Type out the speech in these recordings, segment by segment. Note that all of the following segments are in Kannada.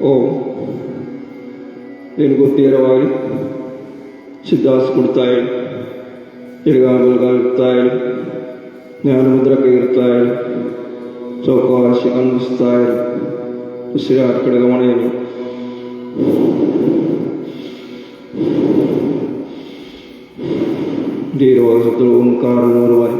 ഓം എലുകുത്തിയരവായി സിദ്ധാസ് കൊടുത്തായാലും ഇരുകാമൽകാലത്തായാലും ജ്ഞാനമുദ്രക്ക് ഇരുത്തായാലും ചൗക്കാശി കണ്ടുസ്തായാലും ഉസിരാർക്കിടകമണയാലും ധീരോസത്വവും കാരണവുമായി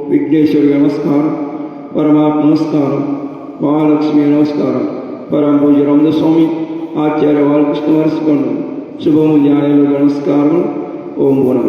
विघ्नेश्वरी नमस्कार, परमात्मा नमस्कार, महालक्ष्मी नमस्कार, परम पूज्य रामदास स्वामी आचार्य बालकृष्ण वरस्पंड शुभ मुझे नमस्कार. ओम गुण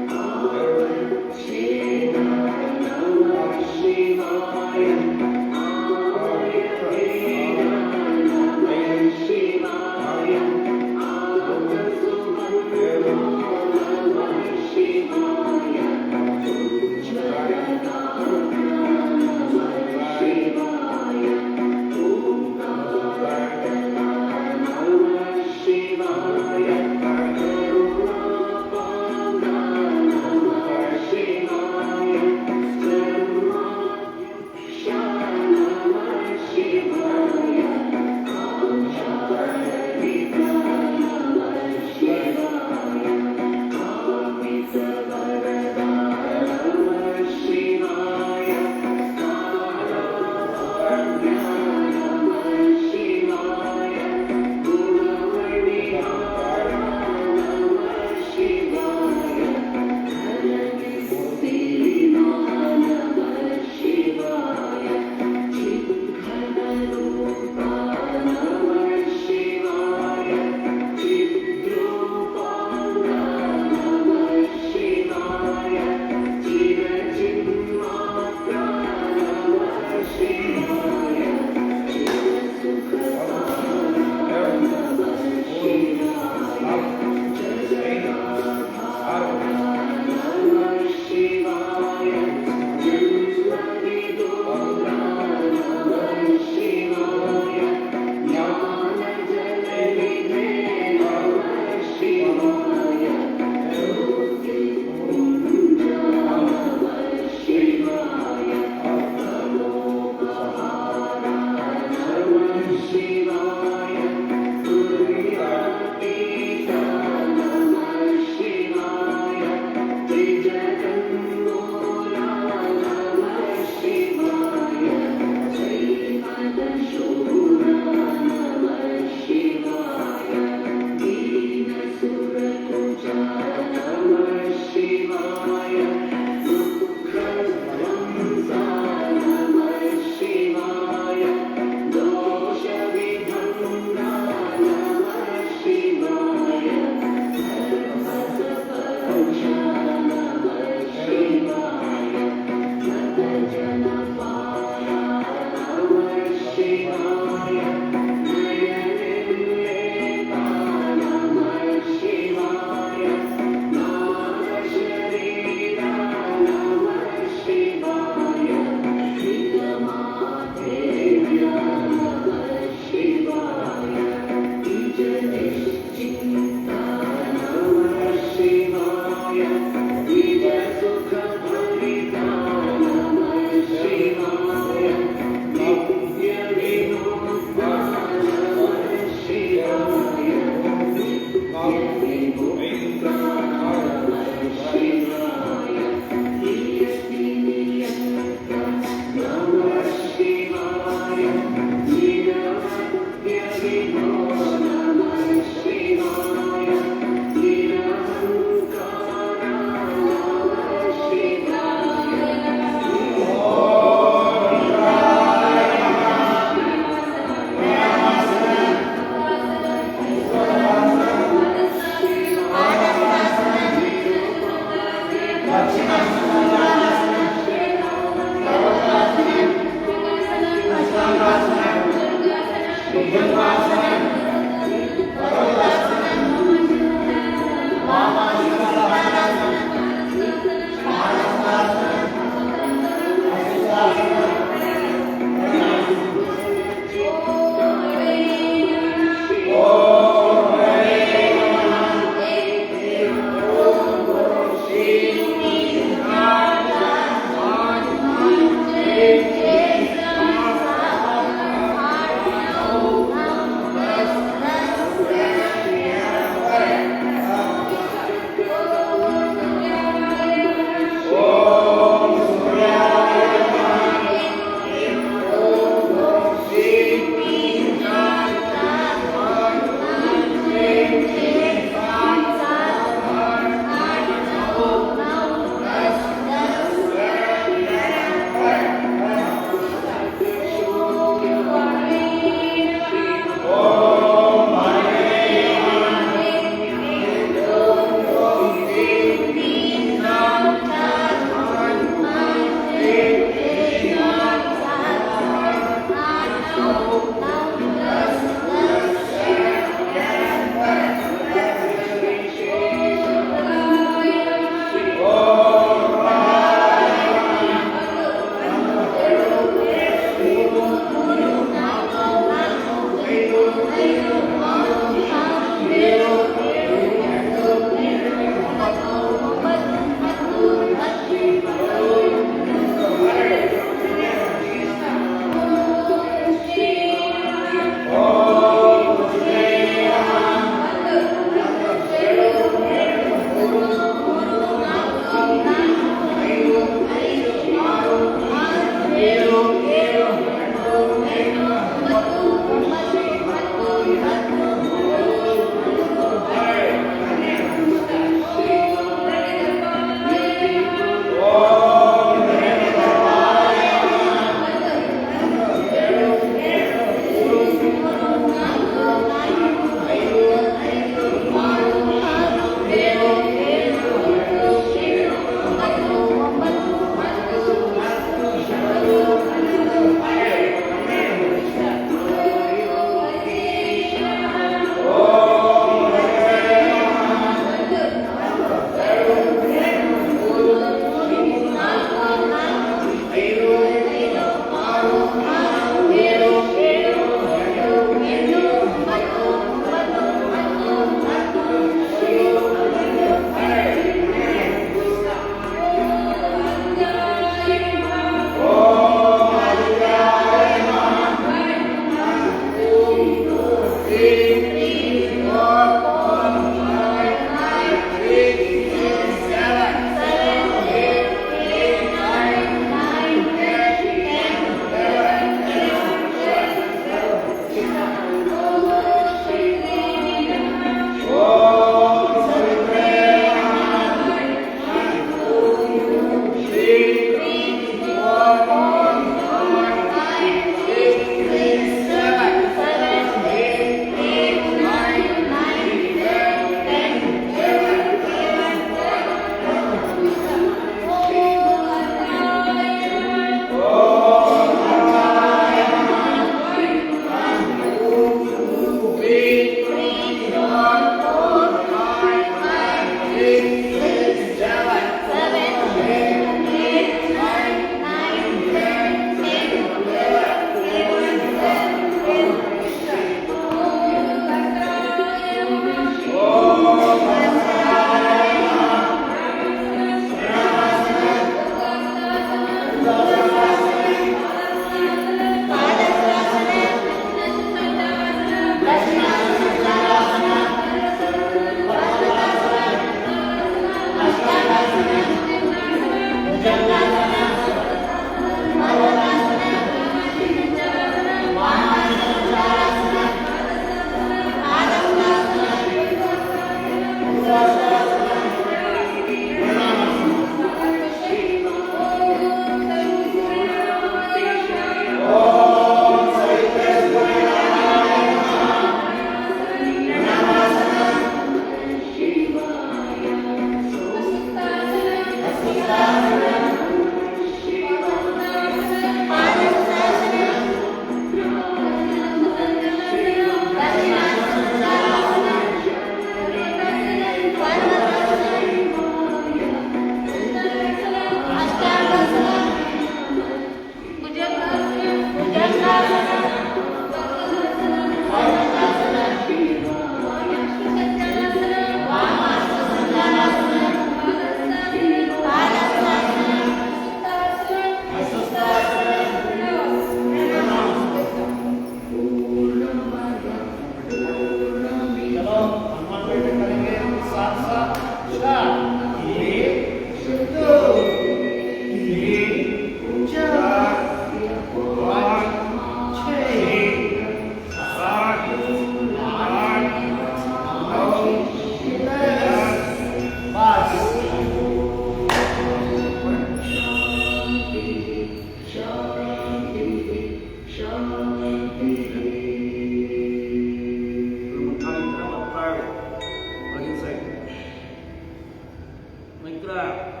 Putra.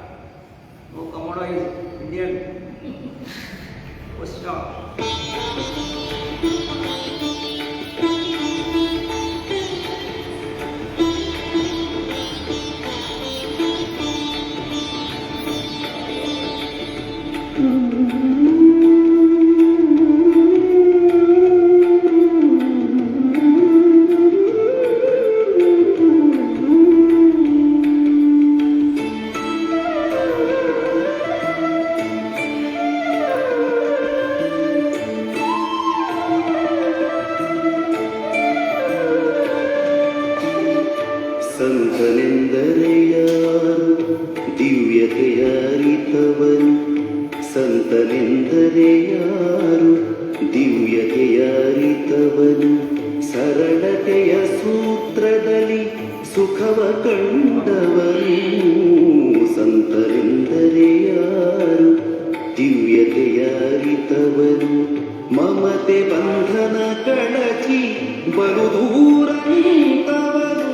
Oh, Komodo is Indian. What's up? ಸಂತನೆಂದರೆ ಯಾರು ದಿವ್ಯತೆಯ ಅರಿತವನು ಸಂತನೆಂದರೆ ಯಾರು ದಿವ್ಯತೆಯ ಅರಿತವನು ಸರಳತೆಯ ಸೂತ್ರದಲ್ಲಿ ಸುಖವ ಕಂಡವನು ಸಂತನೆಂದರೆ ಯಾರು ದಿವ್ಯತೆಯ ಅರಿತವನು ಮಮತೆ ಬಂಧನ ಕಳಚಿ ಬಲು ದೂರ ನಿಂತವನು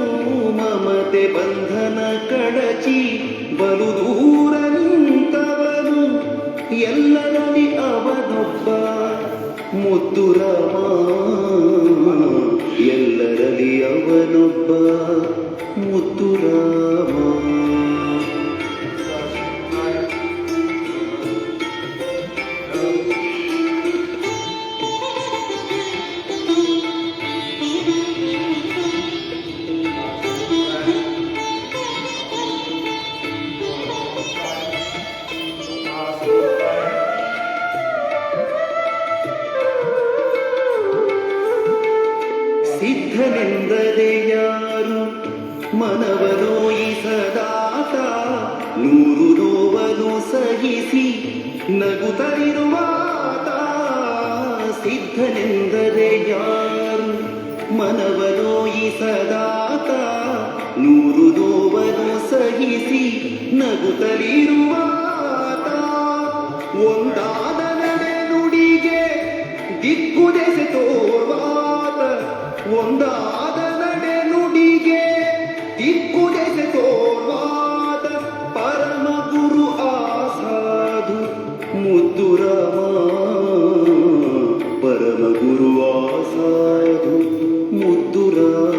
ಮಮತೆ ಬಂಧನ ಕಳಚಿ ಬಲು ದೂರ ನಿಂತವನು ಎಲ್ಲರಲ್ಲಿ ಅವನೊಬ್ಬ ಮುದ್ದು ರಾಮ ಎಲ್ಲರಲ್ಲಿ ಅವನೊಬ್ಬ ಮುದ್ದು ರಾಮ ಸಿದ್ಧನೆಂದರೆ ಯಾರು ಮನವನೋಯಿಸದಾತ ನೂರು ನೋವನ್ನು ಸಹಿಸಿ ನಗುತ್ತಲಿರುವಾತ ಸಿದ್ಧನೆಂದರೆ ಯಾರು ಮನವನೋಯಿಸದಾತ ನೂರು ನೋವನ್ನು ಸಹಿಸಿ ನಗುತ್ತಲಿರುವಾತ ಒಂದಾದ ನಡೆ ನುಡಿಗೆ ದಿಕ್ಕುದೆಸೆ ತೋರ್ವಾತ ಒಂದಾದ ನಡೆ ನುಡಿಗೆ ದಿಕ್ಕುದೆಸೆ ತೋರ್ವಾದ ಪರಮ ಗುರು ಆಸಾಧು ಮುದ್ದು ರಾಮ ಪರಮ ಗುರು ಆಸಾಧು ಮುದ್ದು ರಾಮ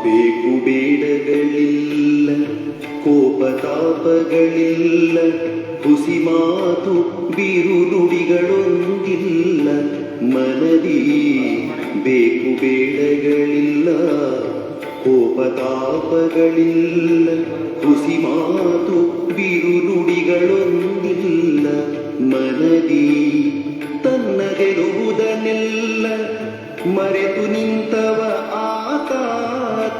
ಬೇಕು ಬೇಡಗಳಿಲ್ಲ ಕೋಪತಾಪಗಳಿಲ್ಲ ಹುಸಿ ಮಾತು ಬಿರು ನುಡಿಗಳೊಂದಿಲ್ಲ ಮನದಿ ಬೇಕು ಬೇಡಗಳಿಲ್ಲ ಕೋಪತಾಪಗಳಿಲ್ಲ ಹುಸಿ ಮಾತು ಬಿರು ನುಡಿಗಳೊಂದಿಲ್ಲ ಮನದಿ ತನ್ನದೆನುವುದನ್ನೆಲ್ಲ ಮರೆತು ನಿಂತವ ಆತ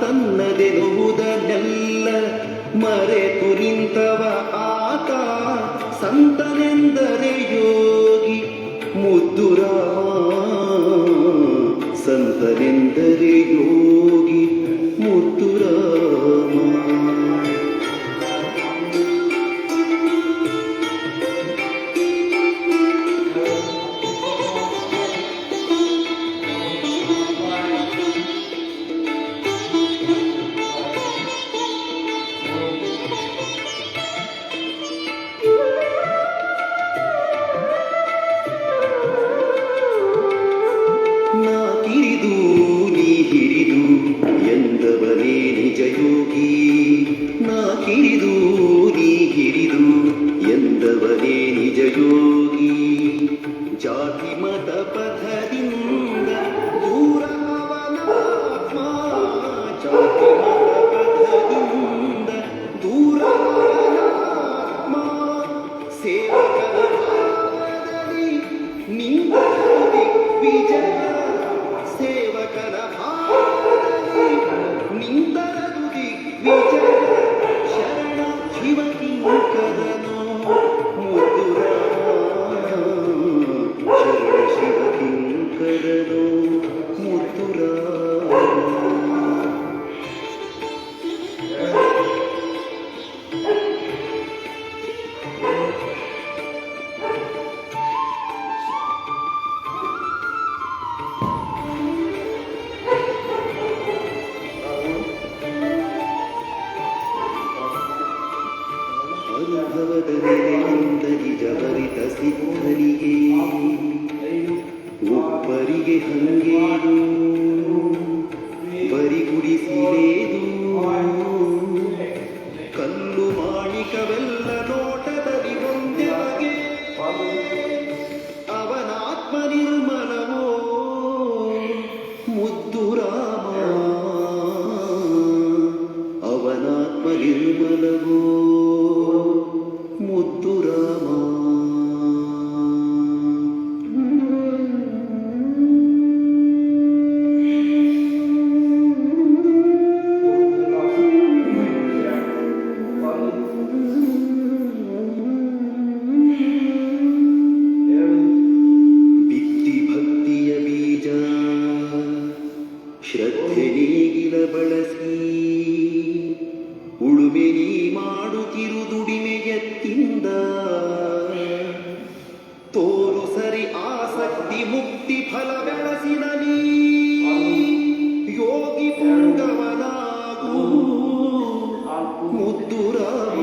ತನ್ನದೆನುವುದನ್ನೆಲ್ಲ ಮರೆತು ನಿಂತವ ಆತ ಸಂತನೆಂದರೆ ಯೋಗಿ ಮುದ್ದು ರಾಮ ಸಂತನೆಂದರೆ ಯೋಗಿ ಮುದ್ದು ರಾಮ ನಾ ಕಿರಿದು ನೀ ಹಿರಿದು ಎಂದವನೇ ನಿಜ ಯೋಗಿ ನಾ ಕಿರಿದು ನೀ ಹಿರಿದು ಎಂದವನೇ ನಿಜ ಯೋಗಿ ಜಾತಿ ಮತ ಪಥದಿಂದ ದೂರ ಅವನಾತ್ಮ ಜಾತಿ ಮತ ಪಥದಿಂದ ದೂರ ಅವನಾತ್ಮ ಸೇವಕರ ಭಾವದಲ್ಲಿ ನಿಂತ ದಿಗ್ವಿಜಯ ಸೇವಕರ ಭಾವದಲ್ಲಿ ನಿಂತರದು ದಿಗ್ವಿಜಯ ಶರಣ ಶಿವಕಿಂಕರನೋ ಮುದ್ದು ರಾಮ ಶರಣ ಶಿವಕಿಂಕರನೋ ಮುದ್ದು ರಾಮ ರಾಮ ಅವನಾತ್ಮ ನಿರ್ಮಲವೋ ಮುದ್ದು ರಾಮ. ಬಿತ್ತಿ ಭಕ್ತಿಯ ಬೀಜ ಶ್ರದ್ಧೆ ನೇಗಿಲ ಬಳಸಿ ಉಳುಮೆ ನೀ ಮಾಡುತ್ತಿರು ದುಡಿಮೆ ಎತ್ತಿಂದ ತೋರು ಸರಿ ಆಸಕ್ತಿ ಮುಕ್ತಿ ಫಲ ಬೆಳಸಿದ ನೀ ಯೋಗಿ ಪುಂಗವನಾಗು ಮುದ್ದು ರಾಮ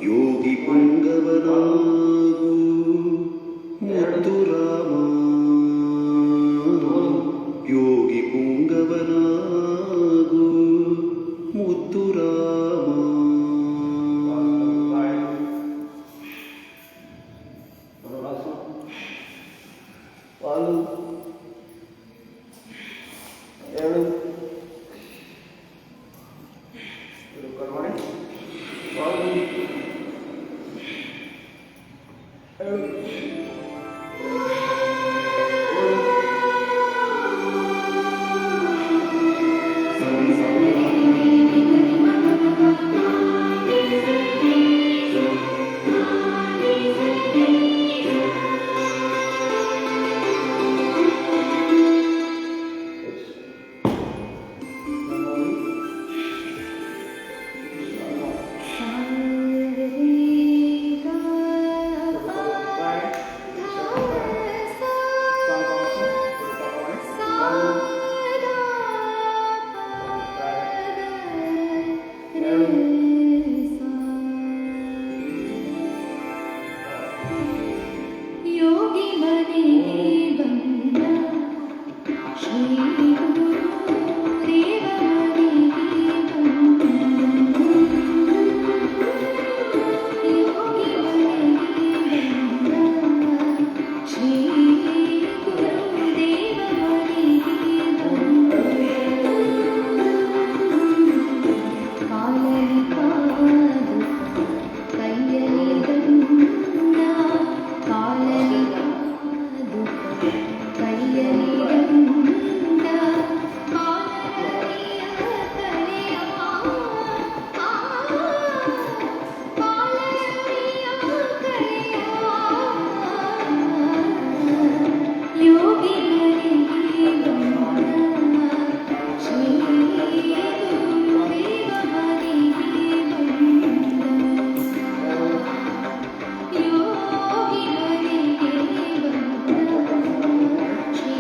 ಯೋಗಿ ಪುಂಗವನಾಗು ಮುದ್ದು ರಾಮ ಯೋಗಿ ಪುಂಗವನಾಗು ಮುದ್ದು ರಾಮ. ಯೋಗಿ ಮನೆಗೆ ಬಂದ ಶ್ರೀ ಗುರು ದೇವ ಮನೆಗೆ ಬಂದ ಯೋಗಿ ಮನೆಗೆ ಬಂದ ಶ್ರೀ ಗುರು ದೇವ ಮನೆಗೆ ಬಂದ ಕಾಲಲಿ ಪಾದು ಕೈಯಲ್ಲಿ ದಂಡ ಕಾಲಲಿ ಪಾದು ಕೈಯಲ್ಲಿ ದಂಡ ಕಾಲರವಿಯ ಕಲೆಯ ಕಾಲರವಿಯ ಕಲೆಯ ಯೋಗಿ ಮನೆಗೆ ಬಂದ ಶ್ರೀ ಗುರುದೇವ ಮನೆಗೆ ಬಂದ ಯೋಗಿ ಮನೆಗೆ ಬಂದ ಶ್ರೀ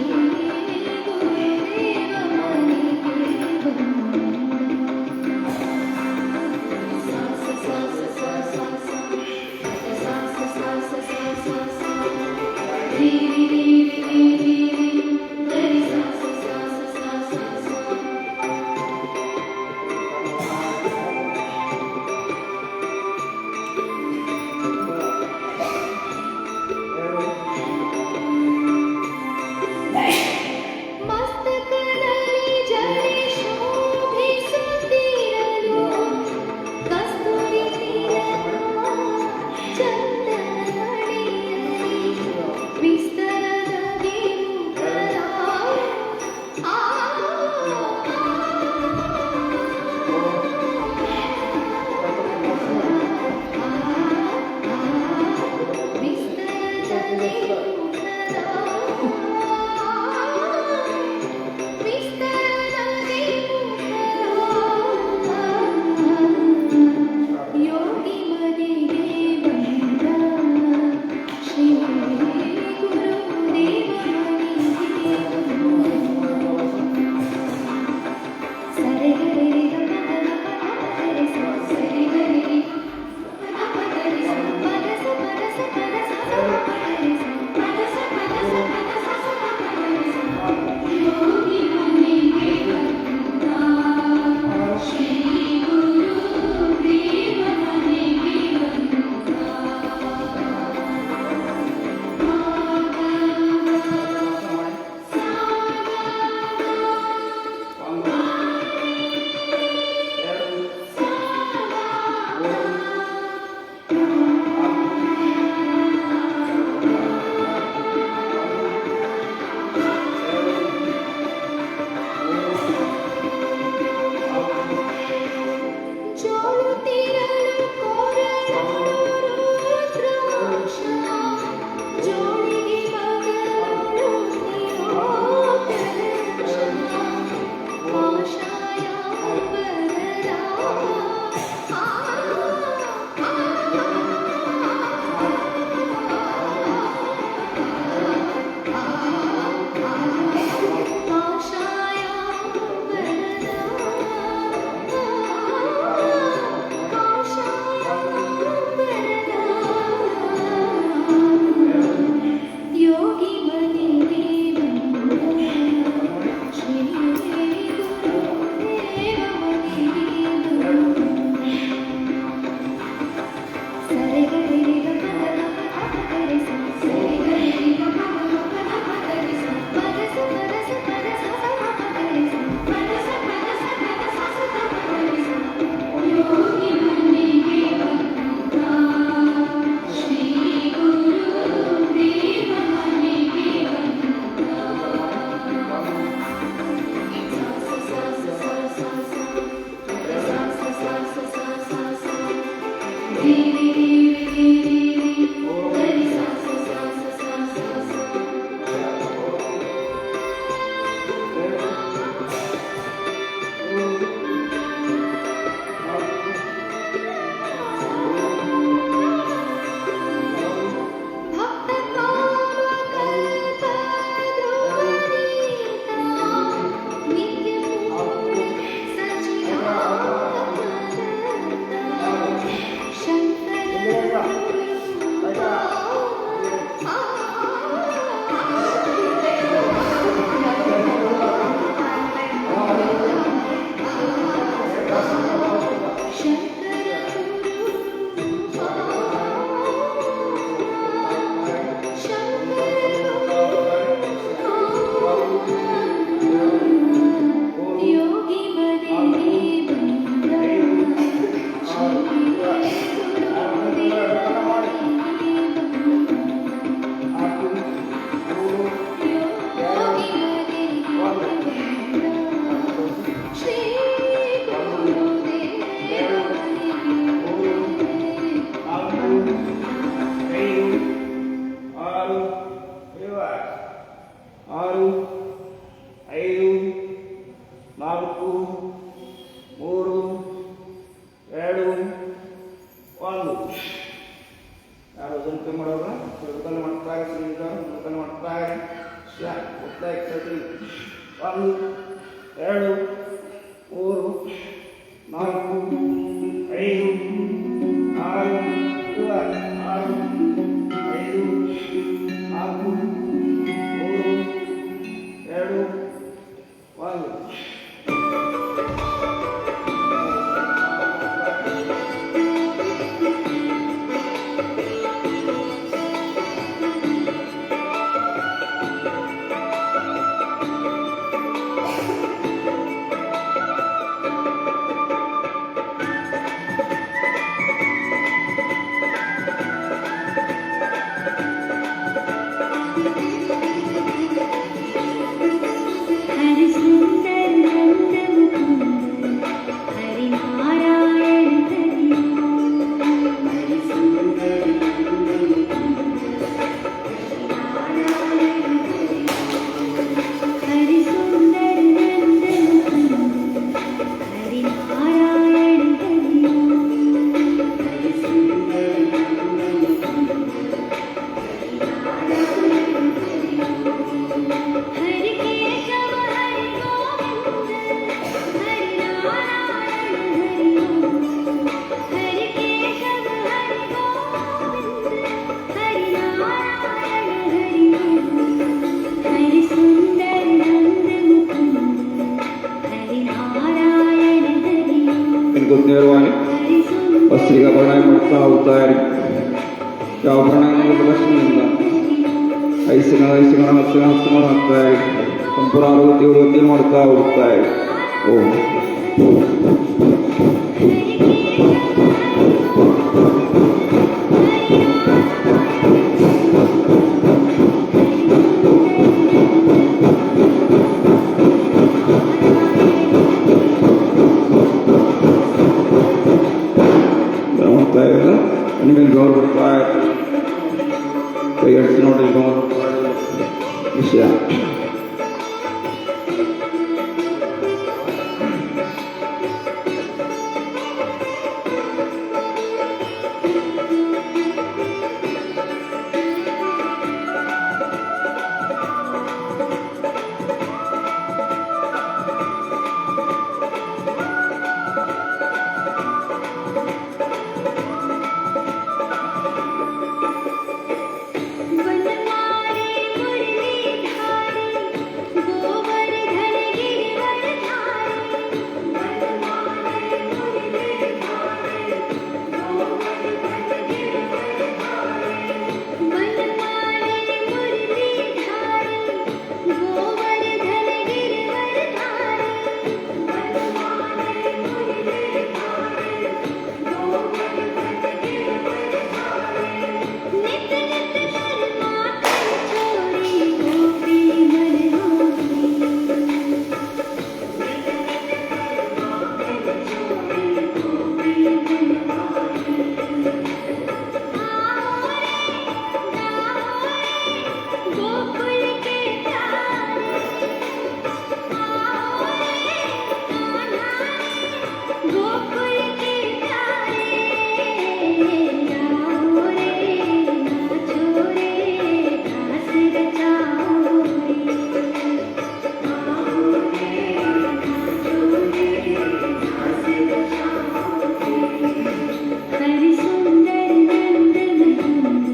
ಶ್ರೀ ಗುರುದೇವ ಆರು ಐದು ನಾಲ್ಕು ಮೂರು ಎರಡು ಒಂದು. ಯಾರು ಜಂಪೆ ಮಾಡೋರು ಹುಡುಕಲು ಮಾಡ್ತಾರೆ, ಹುಡುಕಲು ಮಾಡ್ತಾರೆ. ಒಂದು ಎರಡು ಮೂರು ನಾಲ್ಕು ಐದು ಆರು ಆರು ಐದು ನಾಲ್ಕು ಮೂರು ಎರಡು ಒಂದು. हरि सुंदर नंद मुकुंद हरि नारायण हरि हरि सुंदर नंद मुकुंद हरि सुंदर नंद मुकुंद हरि नारायण हरि हरि सुंदर नंद मुकुंद हरि केशव हरि गोविंद हरि नारायण हरि हरि केशव हरि गोविंद हरि नारायण हरि हरि सुंदर नंद मुकुंद हरि नारायण हरि इनको ನೇರವಾಗಿ हरि सुंदर ವಸ್ತ್ರಿಗ ಪ್ರಣಾಮ ಮಾಡ್ತಾ ಹೋಗ್ತಾರೆ. ಯಾವ ಪ್ರಣಾಮ ಲಕ್ಷ್ಮಿಯಿಂದ ಐಸಿನ ಹಸ್ತ ಹಾಕ್ತಾರೆ. ಸಂಪೂರ್ಣ ಆರೋಗ್ಯ ಮಾಡ್ತಾ ಹೋಗ್ತಾರೆ. ಓಂ ನಿಮಗೆ ಗೌರವ ಬರ್ತಾರೆ. ಕೈ ಅಡಿಸಿ ನೋಡಿ ಗೌರವ ವಿಷಯ. वनमाली मुरलीधारी गोवर्धन गिरिवरधारी वनमाली मुरलीधारी गोवर्धन गिरिवरधारी वनमाली मुरलीधारी गोवर्धन गिरिवरधारी वनमाली मुरलीधारी गोवर्धन गिरिवरधारी नित नित शर्मा कर छोड़ी गोपी मन होगी गोकुल के तारे गोकुल के तारे आओ रे नाचो रे दास रचाओ रे आओ रे नाचो रे दास रचाओ रे हरि सुंदर नंद मुकुंद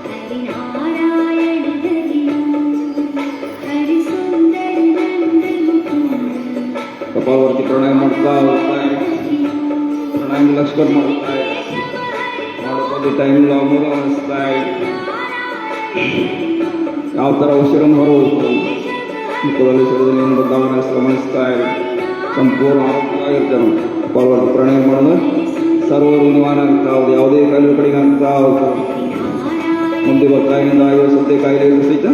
हरि नारायण हरि हरि सुंदर नंद मुकुंद ಕಪಾಲವರ್ತಿ ಪ್ರಣಾಮ ಮಾಡ್ತಾ ಹೋಗ್ತಾರೆ. ಪ್ರಣಾಮ ಲಕ್ಷ್ಮಣ ಮಾಡ್ತಾರೆ. ಮಾಡೋದು ಟೈಮ್ ಮೂರು ಅನಿಸ್ತಾರೆ. ಯಾವ ಥರ ಉಸಿರನ್ನು ಹೊರಹೋಗ್ತು ಮುಖದಲ್ಲಿ ಸಿಡಿದಲ್ಲಿ ಏನು ಬದಲಾವಣೆ ಗಮನಿಸ್ತಾರೆ. ಸಂಪೂರ್ಣ ಆರೋಗ್ಯವಾಗಿರ್ತಾರೆ. ಕಪಾಲವರ್ತಿ ಪ್ರಣಾಮ ಮಾಡೋದು ಸರ್ವರು ನಿವಾನ ಆಗ್ತಾ ಹೋದು. ಯಾವುದೇ ಕಾಯಿಲೆ ಕಡೆಗೆ ಆಗ್ತಾ ಹೋಗ್ತಾರೆ. ಮುಂದೆ ಬರ್ತಾಗಿಂದ ಆಯುವ ಸದ್ಯ ಕಾಯಿಲೆ ಸಹಿತ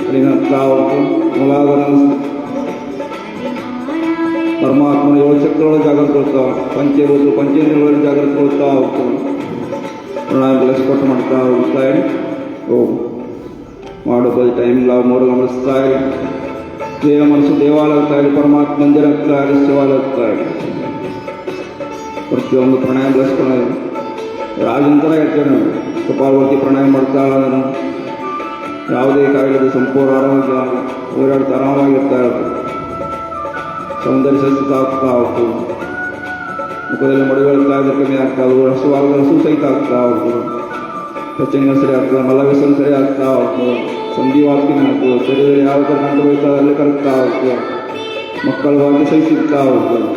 ಕಡೆಗೆ ಆಗ್ತಾ ಹೋಗ್ತು. ಮೊಲಾಗರ ಪರಮಾತ್ಮನ 7 ಶಕ್ತಿಗಳು ಜಾಗೃತಗೊಳ್ತಾವ, ಪಂಚಭೂತ ಪಂಚೇಂದ್ರಿಯಗಳಲ್ಲಿ ಜಾಗೃತಗೊಳ್ತಾ ಹೋಗ್ತವೆ. ಪ್ರಾಣಾಯಾಮ ಬೆಳೆಸ್ಕೊಟ್ಟು ಮಾಡ್ತಾ ಹೋಗ್ತಾ ಇರಿ. ಓಂ ಮಾಡೋದು ಟೈಮ್ ಇಲ್ಲ, 3 ಗಮನಿಸ್ತಾ ಇರಿ. ದೇಹ ಮನಸ್ಸು ದೇವಾಲಯಗ್ತಾ ಇರಿ, ಪರಮಾತ್ಮ ಮಂದಿರ ಆಗ್ತಾ ಇರಿ, ಶಿವಾಲಯಗ್ತಾ ಇರಿ. ಪ್ರತಿಯೊಂದು ಪ್ರಾಣಾಯಾಮ ಬೆಳೆಸ್ಕೊಂಡು ರಾಜನ ಥರ ಇರ್ತೇವೆ ನಾವು. ಕಪಾಲವರ್ತಿ ಪ್ರಾಣಾಯಾಮ ಮಾಡ್ತಾ ನಾನು ಯಾವುದೇ ಕಾಯಿಲೆ ಸಂಪೂರ್ಣ ಆರೋಗ್ಯ ಓಡಾಡ್ತಾ ಆರಾಮಾಗಿರ್ತಾ ಇರುತ್ತೆ. ಸೌಂದರ್ಯ ಸಹಿತ ಆಗ್ತಾ ಹೋಗ್ತದೆ. ಮುಖದಲ್ಲಿ ಮಡಿಗಳಾಗ್ತಾ ಇದ್ರೆ ಕಮ್ಮಿ ಆಗ್ತಾ ಹೋಗ್ತದೆ. ಹಸು ಸಹಿತ ಆಗ್ತಾ ಹೋಗ್ತದೆ. ಪ್ರಚಂಗ ಸರಿ ಆಗ್ತದೆ, ಮಲವ್ಯಸನ ಸರಿ ಆಗ್ತಾ ಹೋಗ್ತದೆ. ಸಂಧಿವಾಗ್ತಿನ ಆಗ್ತದೆ. ಶರೀರದಲ್ಲಿ ಯಾವ ಥರ ಕಂಡು ಹೋಗ್ತದೆ ಅಲ್ಲಿ ಕರಗ್ತಾ ಹೋಗ್ತದೆ. ಮಕ್ಕಳ ಭಾಗ್ಯ ಸಹಿ ಸಿಗ್ತಾ ಹೋಗ್ತದೆ.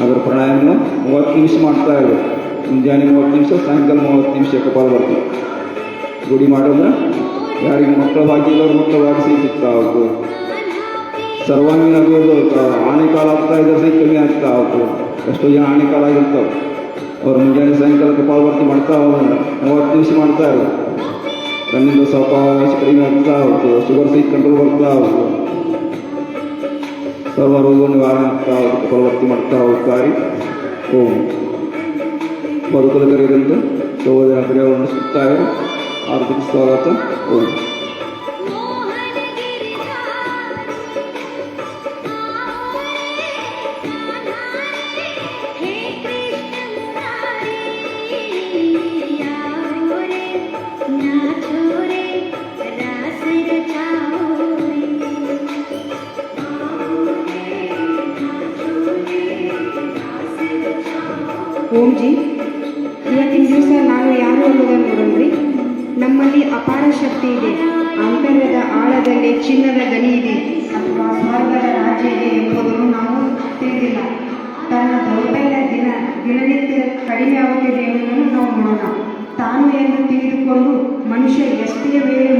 ಅದರ ಪ್ರಾಣಾಯಾಮ 30 ನಿಮಿಷ ಮಾಡ್ತಾ ಇದೆ. ಮುಂಜಾನೆ 30 ನಿಮಿಷ, ಸಾಯಂಕಾಲ 30 ನಿಮಿಷ ಕಪಾಲಭಾತಿ ಗುಡಿ ಮಾಡೋದ್ರೆ ಯಾರಿಗೆ ಮಕ್ಕಳ ಭಾಗ್ಯ ಇಲ್ಲವ್ರು ಮಕ್ಕಳ ಭಾಗ್ಯ ಸಹಿ ಸಿಗ್ತಾ ಹೋಗ್ತದೆ. ಸರ್ವಾಂಗೀಣ ಆಗೋದು ಆಣೆಕಾಲ ಆಗ್ತಾ ಇದ್ರೆ ಸಹಿ ಕಮ್ಮಿ ಆಗ್ತಾ ಹೋಗ್ತದೆ. ಎಷ್ಟೋ ಜನ ಆಣೆಕಾಲ ಆಗಿರ್ತಾವೆ. ಅವ್ರು ಮುಂಜಾನೆ ಸಾಯಂಕಾಲ ಕಪಾಲಭಾತಿ ಮಾಡ್ತಾ ಹೋದ್ರೆ 30 ನಿಮಿಷ ಮಾಡ್ತಾ ಇರೋದು. ಕಣ್ಣಿಂದ ಸ್ವಲ್ಪ ಕಡಿಮೆ ಆಗ್ತಾ ಹೋಗ್ತದೆ. ಶುಗರ್ ಸಹಿತ ಕಂಟ್ರೋಲ್ ಬರ್ತಾ ಹೋಗ್ತದೆ. ಸರ್ವ ರೋಗ ನಿವಾರಣೆ ಆಗ್ತಾ ಹೋಗುತ್ತೆ. ಕಪಾಲಭಾತಿ ಮಾಡ್ತಾ ಹೋಗ್ತಾರೆ. ಓಂ ಬದುಕಲು ಕರೆಯದಂತೆ ಸಹೋದರ ಕ್ರಿಯೆಗಳನ್ನು ಸುತ್ತಾ ಇರೋ ಆರ್ಥಿಕ ಸ್ವಾಗತ. ಓಂ ಓಂ ಜಿ, ಇವತ್ತಿನ ದಿವಸ ನಾನು ಯಾರು ಅನ್ನೋದನ್ನು ನೋಡೋಣ್ರಿ. ನಮ್ಮಲ್ಲಿ ಅಪಾರ ಶಕ್ತಿ ಇದೆ. ಅಂತರ್ಯದ ಆಳದಲ್ಲಿ ಚಿನ್ನದ ಗಣಿ ಇದೆ ಅಥವಾ ಸ್ವರ್ಗದ ರಾಜ್ಯ ಇದೆ ಎಂಬುದನ್ನು ನಾವು ತಿಳಿದಿಲ್ಲ. ತನ್ನ ದೌರ್ಬಲ್ಯ ದಿನನಿತ್ಯ ಕಡಿಮೆ ಆಗುತ್ತಿದೆ ಎನ್ನುವುದನ್ನು ನಾವು ನೋಡೋಣ. ತಾನು ಎಂದು ತಿಳಿದುಕೊಂಡು ಮನುಷ್ಯ ಎಷ್ಟೇ ವೇಳೆ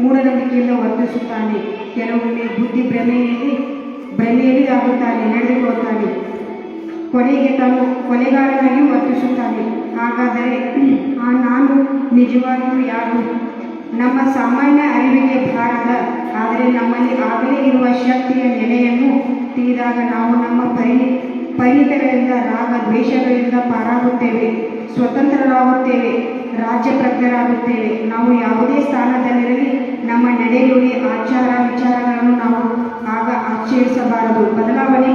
ಮೂಢನಂಬಿಕೆಯಿಂದ ವರ್ತಿಸುತ್ತಾನೆ. ಕೆಲವೊಮ್ಮೆ ಬುದ್ಧಿ ಭ್ರಮೆಯಲ್ಲಿ ಆಗುತ್ತಾನೆ, ನಡೆದುಕೊಳ್ಳುತ್ತಾನೆ. ಕೊನೆಗೆ ತಾನು ಕೊಲೆಗಾರನಾಗಿ ವರ್ತಿಸುತ್ತಾನೆ. ಹಾಗಾದರೆ ನಾನು ನಿಜವಾಗಿಯೂ ಯಾರು? ನಮ್ಮ ಸಾಮಾನ್ಯ ಅರಿವಿಗೆ ಬಾರದ ಆದರೆ ನಮ್ಮಲ್ಲಿ ಆಗಲೇ ಇರುವ ಶಕ್ತಿಯ ನೆಲೆಯನ್ನು ತಿಳಿದಾಗ ನಾವು ನಮ್ಮ ಪರಿಣಿತಗಳಿಂದ ರಾಗ ದ್ವೇಷಗಳಿಂದ ಪಾರಾಗುತ್ತೇವೆ, ಸ್ವತಂತ್ರರಾಗುತ್ತೇವೆ, ರಾಜ್ಯಪ್ರಜ್ಞರಾಗುತ್ತೇವೆ. ನಾವು ಯಾವುದೇ ಸ್ಥಾನದಲ್ಲಿರಲಿ ನಮ್ಮ ನಡೆನುಡಿ ಆಚಾರ ವಿಚಾರಗಳನ್ನು ನಾವು ಆಗ ಆಚರಿಸಬಾರದು, ಬದಲಾವಣೆ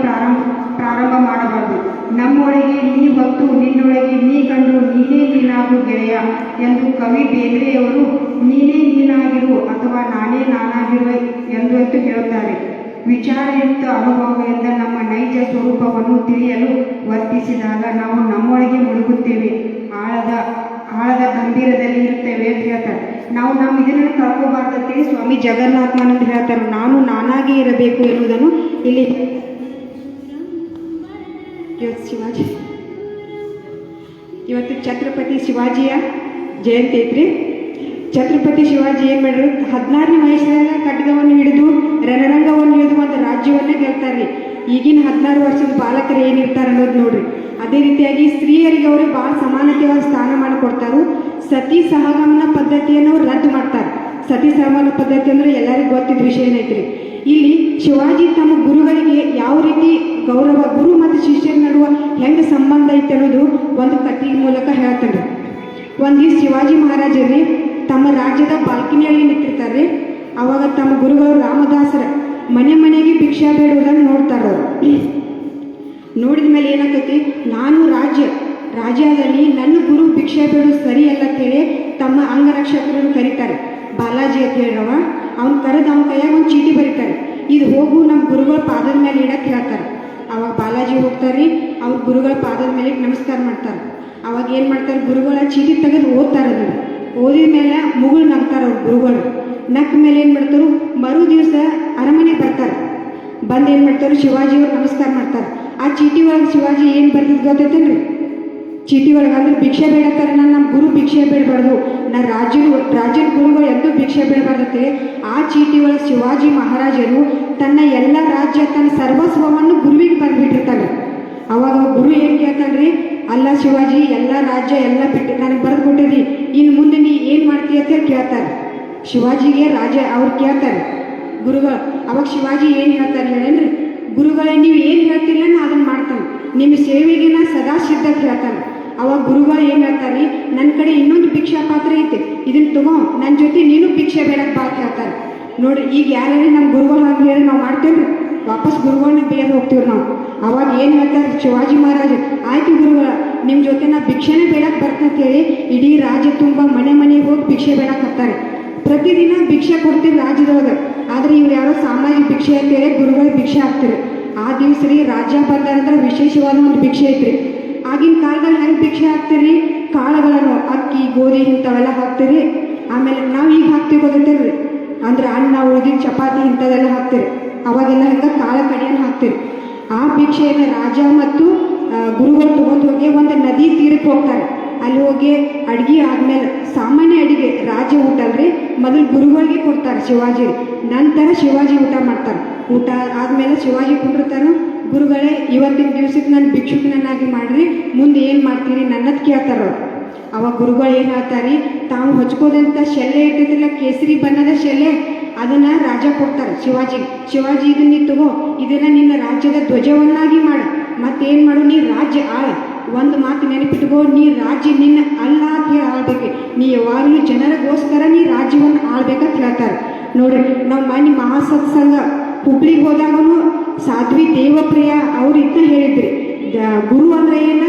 ಪ್ರಾರಂಭ ಮಾಡಬಾರದು. ನಮ್ಮೊಳಗೆ ನೀ ಹೊತ್ತು ನಿನ್ನೊಳಗೆ ನೀ ಕಂಡು ನೀನೇ ನೀನಾಗು ಗೆಳೆಯ ಎಂದು ಕವಿ ಬೇಂದ್ರೆಯವರು ನೀನೇ ನೀನಾಗಿರು ಅಥವಾ ನಾನೇ ನಾನಾಗಿರುವೆ ಎಂದು ಹೇಳುತ್ತಾರೆ. ವಿಚಾರಯುಕ್ತ ಅನುಭವಗಳಿಂದ ನಮ್ಮ ನೈಜ ಸ್ವರೂಪವನ್ನು ತಿಳಿಯಲು ವರ್ತಿಸಿದಾಗ ನಾವು ನಮ್ಮೊಳಗೆ ಮುಳುಗುತ್ತೇವೆ, ಆಳದ ಗಂಭೀರದಲ್ಲಿ ಇರುತ್ತೇವೆ ಅಂತ ಹೇಳ್ತಾರೆ. ನಾವು ನಮ್ಮ ಇದನ್ನು ಕಳ್ಕೋಬಾರ್ದಂತೇಳಿ ಸ್ವಾಮಿ ಜಗನ್ನಾಥಾನಂದ ಹೇಳ್ತಾರೆ. ನಾನು ನಾನಾಗಿ ಇರಬೇಕು ಎನ್ನುವುದನ್ನು ಇಲ್ಲಿ ಇವತ್ತು ಛತ್ರಪತಿ ಶಿವಾಜಿಯ ಜಯಂತಿ ಐತ್ರಿ. ಛತ್ರಪತಿ ಶಿವಾಜಿ ಏನು ಮಾಡಿದ್ರು, 16ನೇ ವಯಸ್ಸಿನಾಗ ಖಡ್ಗವನ್ನು ಹಿಡಿದು ರಣರಂಗವನ್ನು ಹಿಡಿದು ಒಂದು ರಾಜ್ಯವನ್ನೇ ಗೆಲ್ತಾರ್ರಿ. ಈಗಿನ 16 ವರ್ಷದ ಬಾಲಕರು ಏನಿರ್ತಾರೆ ಅನ್ನೋದು ನೋಡ್ರಿ. ಅದೇ ರೀತಿಯಾಗಿ ಸ್ತ್ರೀಯರಿಗೆ ಅವರು ಭಾಳ ಸಮಾನತೆಯಾದ ಸ್ಥಾನಮಾನ ಕೊಡ್ತಾರೆ. ಸತಿ ಸಹಗಮನ ಪದ್ಧತಿಯನ್ನು ಅವ್ರು ರದ್ದು ಮಾಡ್ತಾರೆ. ಸತಿ ಸಹಗಮನ ಪದ್ಧತಿ ಅಂದರೆ ಎಲ್ಲರಿಗೂ ಗೊತ್ತಿದ್ದ ವಿಷಯ ಏನೈತ್ರಿ. ಇಲ್ಲಿ ಶಿವಾಜಿ ತಮ್ಮ ಗುರುಗಳಿಗೆ ಯಾವ ರೀತಿ ಗೌರವ, ಗುರು ಮತ್ತು ಶಿಷ್ಯರ ನಡುವೆ ಹೆಂಗೆ ಸಂಬಂಧ ಐತೆ ಅನ್ನೋದು ಒಂದು ಕಥೆಯ ಮೂಲಕ ಹೇಳ್ತಾರೆ. ಒಂದು ಶಿವಾಜಿ ಮಹಾರಾಜರು ತಮ್ಮ ರಾಜ್ಯದ ಬಾಲ್ಕನಿಯಲ್ಲಿ ನಿಂತಿರ್ತಾರೆ. ಅವಾಗ ತಮ್ಮ ಗುರುಗಳು ರಾಮದಾಸರ ಮನೆಗೆ ಭಿಕ್ಷಾ ಬೇಡುವುದನ್ನು ನೋಡ್ತಾರೆ. ಅವರು ನೋಡಿದ ಮೇಲೆ ಏನಾಗ್ತೈತಿ, ನಾನು ರಾಜ್ಯದಲ್ಲಿ ನನ್ನ ಗುರು ಭಿಕ್ಷಾ ಬೇಡೋದು ಸರಿ ಅಲ್ಲ ಅಂತೇಳಿ ತಮ್ಮ ಅಂಗರಕ್ಷಕರನ್ನು ಕರೀತಾರೆ. ಬಾಲಾಜಿ ಅಂತ ಹೇಳಿರವ ಅವ್ನು ಕರೆದು ಅವನ ಕೈಯಾಗ ಒಂದು ಚೀಟಿ ಬರೀತಾರೆ. ಇದು ಹೋಗು ನಮ್ಮ ಗುರುಗಳ ಪಾದದ ಮೇಲೆ ಇಡಕ್ಕೆ ಹೇಳ್ತಾರೆ. ಅವಾಗ ಬಾಲಾಜಿ ಹೋಗ್ತಾರೆ, ಅವ್ರ ಗುರುಗಳ ಪಾದದ ಮೇಲೆ ನಮಸ್ಕಾರ ಮಾಡ್ತಾರೆ. ಅವಾಗ ಏನು ಮಾಡ್ತಾರೆ, ಗುರುಗಳ ಚೀಟಿ ತೆಗೆದು ಓದ್ತಾರೆ. ಅದನ್ನು ಓದಿದ ಮೇಲೆ ಮುಗುಳು ನಗ್ತಾರೆ ಅವ್ರ ಗುರುಗಳು. ನಕ್ಕ ಮೇಲೆ ಏನು ಮಾಡ್ತಾರೆ, ಮರು ದಿವಸ ಅರಮನೆ ಬರ್ತಾರೆ. ಬಂದು ಏನು ಮಾಡ್ತಾರೆ, ಶಿವಾಜಿಯವ್ರು ನಮಸ್ಕಾರ ಮಾಡ್ತಾರೆ. ಆ ಚೀಟಿ ಒಳಗೆ ಶಿವಾಜಿ ಏನು ಬರ್ತಿದ್ದು ಗೊತ್ತೈತೇನ್ರಿ? ಚೀಟಿ ಒಳಗೆ ಅಂದ್ರೆ ಭಿಕ್ಷೆ ಬೇಡತ್ತಾರೆ. ನಮ್ಮ ಗುರು ಭಿಕ್ಷೆ ಬೇಡಬಾರ್ದು, ರಾಜ್ಯದ ಗುರುಗಳು ಎಂದೂ ಭಿಕ್ಷೆ ಬೇಡಬಾರ್ದತ್ತೆ. ಆ ಚೀಟಿ ಒಳಗೆ ಶಿವಾಜಿ ಮಹಾರಾಜರು ತನ್ನ ಎಲ್ಲ ರಾಜ್ಯ, ತನ್ನ ಸರ್ವಸ್ವವನ್ನು ಗುರುವಿಗೆ ಬಂದುಬಿಟ್ಟಿರ್ತಾರೆ. ಅವಾಗ ಗುರು ಏನು ಕೇಳ್ತಾನ್ರಿ, ಅಲ್ಲ ಶಿವಾಜಿ, ಎಲ್ಲ ರಾಜ್ಯ ಎಲ್ಲ ಬಿಟ್ಟು ನನಗೆ ಬರೆದು ಕೊಟ್ಟಿರಿ, ಇನ್ನು ಮುಂದೆ ನೀ ಏನು ಮಾಡ್ತೀಯ ಅಂತ ಕೇಳ್ತಾರೆ. ಶಿವಾಜಿಗೆ ರಾಜ ಅವ್ರು ಕೇಳ್ತಾರೆ ಗುರುಗಳು. ಅವಾಗ ಶಿವಾಜಿ ಏನು ಹೇಳ್ತಾರೆ ಹೇಳೇನ್ರಿ, ಗುರುಗಳೇ ನೀವು ಏನು ಹೇಳ್ತಿಲ್ಲ ನಾ ಅದನ್ನು ಮಾಡ್ತಾನೆ, ನಿಮ್ಮ ಸೇವೆಗೆ ನಾ ಸದಾ ಸಿದ್ಧಕ್ಕೆ ಹೇಳ್ತಾನೆ. ಅವಾಗ ಗುರುಗಳು ಏನು ಹೇಳ್ತಾರೆ, ನನ್ನ ಕಡೆ ಇನ್ನೊಂದು ಭಿಕ್ಷಾ ಪಾತ್ರ ಐತೆ, ಇದನ್ನ ತಗೋ, ನನ್ನ ಜೊತೆ ನೀನು ಭಿಕ್ಷೆ ಬೇಡಕ್ಕೆ ಬಾ ಅಂತ ಹೇಳ್ತಾರೆ. ನೋಡ್ರಿ, ಈಗ ಯಾರ್ಯಾರು ನಮ್ಮ ಗುರುಗಳು ಹಾಗೆ ಹೇಳಿ ನಾವು ಮಾಡ್ತೇವ್ರಿ, ವಾಪಸ್ ಗುರುಗಳನ್ನ ಬೇಗ ಹೋಗ್ತೀವಿ ನಾವು. ಅವಾಗ ಏನು ಹೇಳ್ತಾರೆ ಶಿವಾಜಿ ಮಹಾರಾಜ್, ಆಯ್ತು ಗುರುಗಳ ನಿಮ್ಮ ಜೊತೆ ನಾ ಭಿಕ್ಷೆನೇ ಬೇಡಕ್ಕೆ ಬರ್ತಂತೇಳಿ ಇಡೀ ರಾಜ್ಯ ತುಂಬ ಮನೆ ಮನೆಗೆ ಹೋಗಿ ಭಿಕ್ಷೆ ಬೇಡಕ್ಕೆ ಹತ್ತಾರೆ. ಪ್ರತಿದಿನ ಭಿಕ್ಷೆ ಕೊಡ್ತೀರಿ ರಾಜ್ಯದೊಳಗೆ, ಆದರೆ ಇವ್ರು ಯಾರೋ ಸಾಮಾಜಿಕ ಭಿಕ್ಷೆ ಅಂತೇಳಿ ಗುರುಗಳಿಗೆ ಭಿಕ್ಷೆ ಹಾಕ್ತಿರಿ. ಆ ದಿವಸ ರೀ ರಾಜ್ಯ ಬಂದಾರಂದ್ರೆ ವಿಶೇಷವಾದ ಒಂದು ಭಿಕ್ಷೆ ಐತ್ರಿ. ಆಗಿನ ಕಾಲದಲ್ಲಿ ಹೆಂಗೆ ಭಿಕ್ಷೆ ಹಾಕ್ತೀರಿ, ಕಾಳುಗಳನ್ನು ಅಕ್ಕಿ ಗೋಧಿ ಇಂಥವೆಲ್ಲ ಹಾಕ್ತೀರಿ. ಆಮೇಲೆ ನಾವು ಈಗ ಹಾಕ್ತೀವಿ ಗೊತ್ತೈತೇನ್ರಿ, ಅಂದ್ರೆ ಅನ್ನ ಉಳಿದಿನ ಚಪಾತಿ ಇಂಥವೆಲ್ಲ ಹಾಕ್ತೀರಿ. ಅವಾಗೆಲ್ಲ ಹೆಂಗೆ ಕಾಳ ಕಡಿಯನ್ನು ಹಾಕ್ತೀರಿ. ಆ ಭಿಕ್ಷೆಯನ್ನು ರಾಜ ಮತ್ತು ಗುರುಗಳು ತಗೊಂಡು ಹೋಗಿ ಒಂದು ನದಿ ತೀರಕ್ಕೆ ಹೋಗ್ತಾರೆ. ಅಲ್ಲಿ ಹೋಗಿ ಅಡುಗೆ ಆದಮೇಲೆ ಸಾಮಾನ್ಯ ಅಡುಗೆ ರಾಜ್ಯ ಊಟ ಅಲ್ರಿ, ಮೊದಲು ಗುರುಗಳಿಗೆ ಕೊಡ್ತಾರೆ ಶಿವಾಜಿ, ನಂತರ ಶಿವಾಜಿ ಊಟ ಮಾಡ್ತಾರೆ. ಊಟ ಆದಮೇಲೆ ಶಿವಾಜಿ ಕುಂಡಿರ್ತಾರೆ, ಗುರುಗಳೇ ಇವತ್ತಿನ ದಿವ್ಸಕ್ಕೆ ನಾನು ಭಿಕ್ಷುಕನನ್ನಾಗಿ ಮಾಡ್ರಿ, ಮುಂದೆ ಏನು ಮಾಡ್ತೀನಿ ನನ್ನದು ಕೇಳ್ತಾರೆ. ಅವಾಗ ಗುರುಗಳು ಏನು ಹೇಳ್ತಾರೆ, ತಾವು ಹಚ್ಕೋದಂಥ ಶೆಲ್ಲೆ ಇರ್ತೈತಿಲ್ಲ, ಕೇಸರಿ ಬಣ್ಣದ ಶೆಲ್ಲೆ, ಅದನ್ನು ರಾಜ ಕೊಡ್ತಾರೆ ಶಿವಾಜಿ ಇದನ್ನ ನೀ ತಗೋ, ಇದನ್ನು ನಿನ್ನ ರಾಜ್ಯದ ಧ್ವಜವನ್ನಾಗಿ ಮಾಡು, ಮತ್ತೇನು ಮಾಡು, ನೀ ರಾಜ್ಯ ಆಳ. ಒಂದು ಮಾತು ನೆನಪಿಟ್ಕೋ, ನೀ ರಾಜ್ಯ ನಿನ್ನ ಅಲ್ಲ ಅಂತ ಹೇಳಿ ಆಳ್ಬೇಕು, ನೀ ಯಾವಾಗಲೂ ಜನರಿಗೋಸ್ಕರ ನೀ ರಾಜ್ಯವನ್ನು ಆಳ್ಬೇಕಂತ ಹೇಳ್ತಾರೆ. ನೋಡ್ರಿ, ನಾವು ಮನೆ ಮಹಾಸತ್ಸಂಗ ಹುಬ್ಳಿಗೆ ಹೋದಾಗೂ ಸಾಧ್ವಿ ದೇವಪ್ರಿಯ ಅವ್ರು ಇದನ್ನ ಹೇಳಿದ್ರಿ, ಗುರು ಅಂದ್ರೆ ಏನ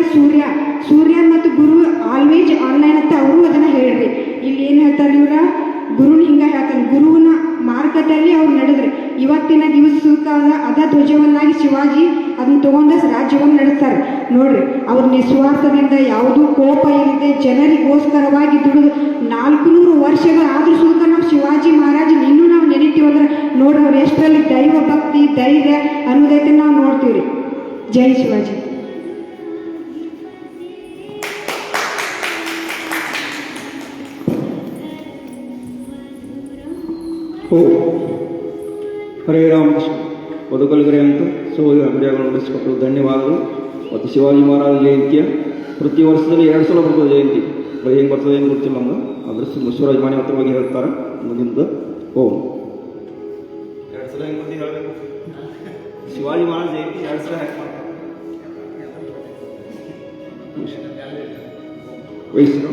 ಸೂರ್ಯ ಮತ್ತು ಗುರು ಆಲ್ವೇಜ್ ಆನ್ಲೈನ್ ಅಂತ ಅವರು ಅದನ್ನು ಹೇಳಿದ್ರಿ. ಇಲ್ಲಿ ಏನು ಹೇಳ್ತಾರೆ ಇವ್ರ ಗುರುನ ಹಿಂಗೆ ಹೇಳ್ತಾನೆ, ಗುರುವಿನ ಮಾರ್ಗದಲ್ಲಿ ಅವ್ರು ನಡೆದ್ರಿ. ಇವತ್ತಿನ ದಿವಸಕ್ಕೆ ಅದ ಧ್ವಜವನ್ನಾಗಿ ಶಿವಾಜಿ ಅದನ್ನ ತಗೊಂಡ ರಾಜ್ಯವನ್ನು ನಡೆಸ್ತಾರೆ. ನೋಡ್ರಿ, ಅವ್ರ ನಿಸ್ವಾರ್ಥದಿಂದ ಯಾವುದೂ ಕೋಪ ಇಲ್ಲದೆ ಜನರಿಗೋಸ್ಕರವಾಗಿ ದುಡಿದು 400 ವರ್ಷಗಳಾದ್ರೂ ಸುಲ್ಕ ನಾವು ಶಿವಾಜಿ ಮಹಾರಾಜ್ ಇನ್ನೂ ನಾವು ನೆನಿತೀವಂದ್ರೆ ನೋಡ್ರಿ ಅವ್ರು ಎಷ್ಟರಲ್ಲಿ ದೈವ ಭಕ್ತಿ ಧೈರ್ಯ ಅನ್ನೋದೈತೆ ನಾವು ನೋಡ್ತೀವ್ರಿ. ಜೈ ಶಿವಾಜಿ. ಓ ಹರೇ ರಾಮಕೃಷ್ಣ. ಬದುಕಲಿಗರೆ ಅಂತ ಸಹೋದರ ವಿಡಿಯೋಗಳನ್ನು ನಡೆಸಿಕೊಟ್ಟರು ಧನ್ಯವಾದಗಳು. ಮತ್ತು ಶಿವಾಜಿ ಮಹಾರಾಜ ಜಯಂತಿಯ ಪ್ರತಿ ವರ್ಷದಲ್ಲಿ 2 ಸಲ ಬರ್ತದೆ ಜಯಂತಿ. ಹೆಂಗೆ ಬರ್ತದೆ ಏನು ಗೊತ್ತಿಲ್ಲ ನಮ್ಗೆ, ಅದ್ರ ಬಸವರಾಜ ಮಾನ್ಯ ಹತ್ರ ಬಗ್ಗೆ ಹೇಳ್ತಾರೆ ಮುಂದಿನ. ಓ 2 ಸಲ ಹೆಂಗೆ ಬರ್ತೀವಿ ಹೇಳಬೇಕು, ಶಿವಾಜಿ ಮಹಾರಾಜ ಜಯಂತಿ 2 ಸಲ ಹ್ಯಾಕ್ ಮಾಡ್ತಾರೆ ವಯಸ್ಸು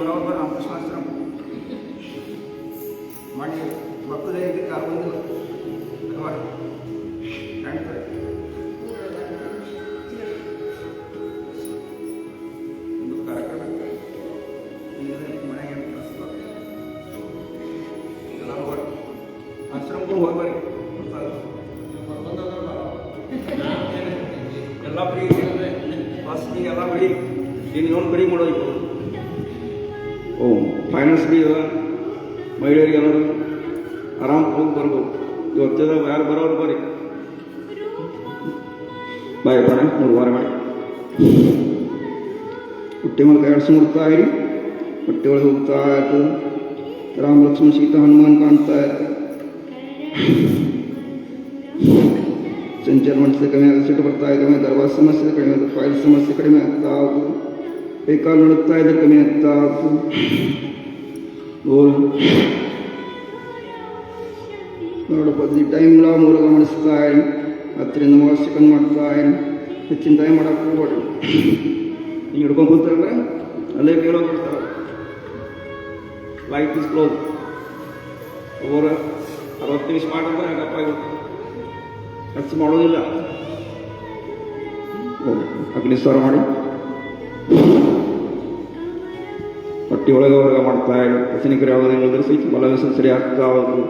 बरोबर रामकृष्णाश्रम ಮಾಡಿ ಬರ್ತದೆ ಇದಕ್ಕೆ ಯಾರು ಬಂದಿಲ್ಲ ಕಾಣ್ತಾರೆ. ಒಂದು ಕಾರ್ಯಕ್ರಮ ಮನೆಗೆ ಎಲ್ಲರೂ ಬರ್ ಆಶ್ರಮಕ್ಕೂ ಹೋಗ್ಬರಿ, ಎಲ್ಲ ಫ್ರೀ ಬಸ್ ಎಲ್ಲ ಬಿಡಿ, ಇನ್ನೊಂದು ಕಡಿಮೆ ಮಾಡೋದು. ಓ ಫೈನಾನ್ಸ್ ಬಿ ಮಹಿಳೆಯರಿಗೆ ಎಲ್ಲರೂ ಆರಾಮ್ ಹೋಗಿ ಬರ್ಬೋದು. ಇವತ್ತದ ಯಾರು ಬರೋರು ಬರ್ರಿ, ಬಾಯ್ ಬಣ 3 ವಾರ ಮಾಡಿ ಹೊಟ್ಟೆ ಮೇಲೆ ಕೈಯಾಡಿಸಿ ಮುಡ್ತಾ ಇರಿ. ಹೊಟ್ಟೆ ಒಳಗೆ ಹೋಗ್ತಾ ಇರ್ತದೆ. ರಾಮ ಲಕ್ಷ್ಮಣ ಸೀತಾ ಹನುಮಾನ್ ಕಾಣ್ತಾ ಇರ್ತದೆ. ಸಂಚಾರ ಮಾಡಿಸಿದ ಕಡಿಮೆ ಆಗ, ಸಿಟ್ಟು ಬರ್ತಾ ಇದ್ದಾವೆ, ದರ್ವಾಜ ಸಮಸ್ಯೆ ಕಡಿಮೆ ಆಗುತ್ತೆ, ಫೈಲ್ ಸಮಸ್ಯೆ ಕಡಿಮೆ ಆಗ್ತಾ ಹೋಗುದು, ಕೈಕಾಲು ನಡುತ್ತಾ ಇದ್ರೆ ಕಡಿಮೆ ಆಗ್ತಾ ಹೋಗುದು. ನೋಡಪ್ಪ ಈ ಟೈಮ್ಲ ಮೂಲ ಗಮನಿಸ್ತಾ ಇರಿ, ಹತ್ತರಿಂದ ಮೂರು ಸೆಕೆಂಡ್ ಮಾಡ್ತಾ ಇರಿ, ಹೆಚ್ಚಿನ ಟೈಮ್ ಮಾಡಕ್ಕೆ ಹೋಗ್ಬೇಡ್ರಿ. ಹಿಂಗೆ ಹಿಡ್ಕೊಂಡು ಕೂತಾರಲ್ಲ ಅಲ್ಲೇ ಕೇಳೋಗ್ಬಿಡ್ತಾರೆ. Light is close. ಓವರ್ 60 ನಿಮಿಷ ಮಾಡಿದ್ರೆ ಆಗಪ್ಪ ಖರ್ಚು ಮಾಡೋದಿಲ್ಲ. ಅಗ್ನಿ ಸ್ವರ ಮಾಡಿ ಹೊಟ್ಟೆ ಒಳಗೆ ಹೊರಗೆ ಮಾಡ್ತಾ ಇರಿ. ರಚನಿಕರು ಯಾವುದೇ ಹೋದ್ರೆ ಸಹಿತ ಬಲವಿಸ ಸರಿ ಆಗ್ತಾ ಹೋದ್ರು.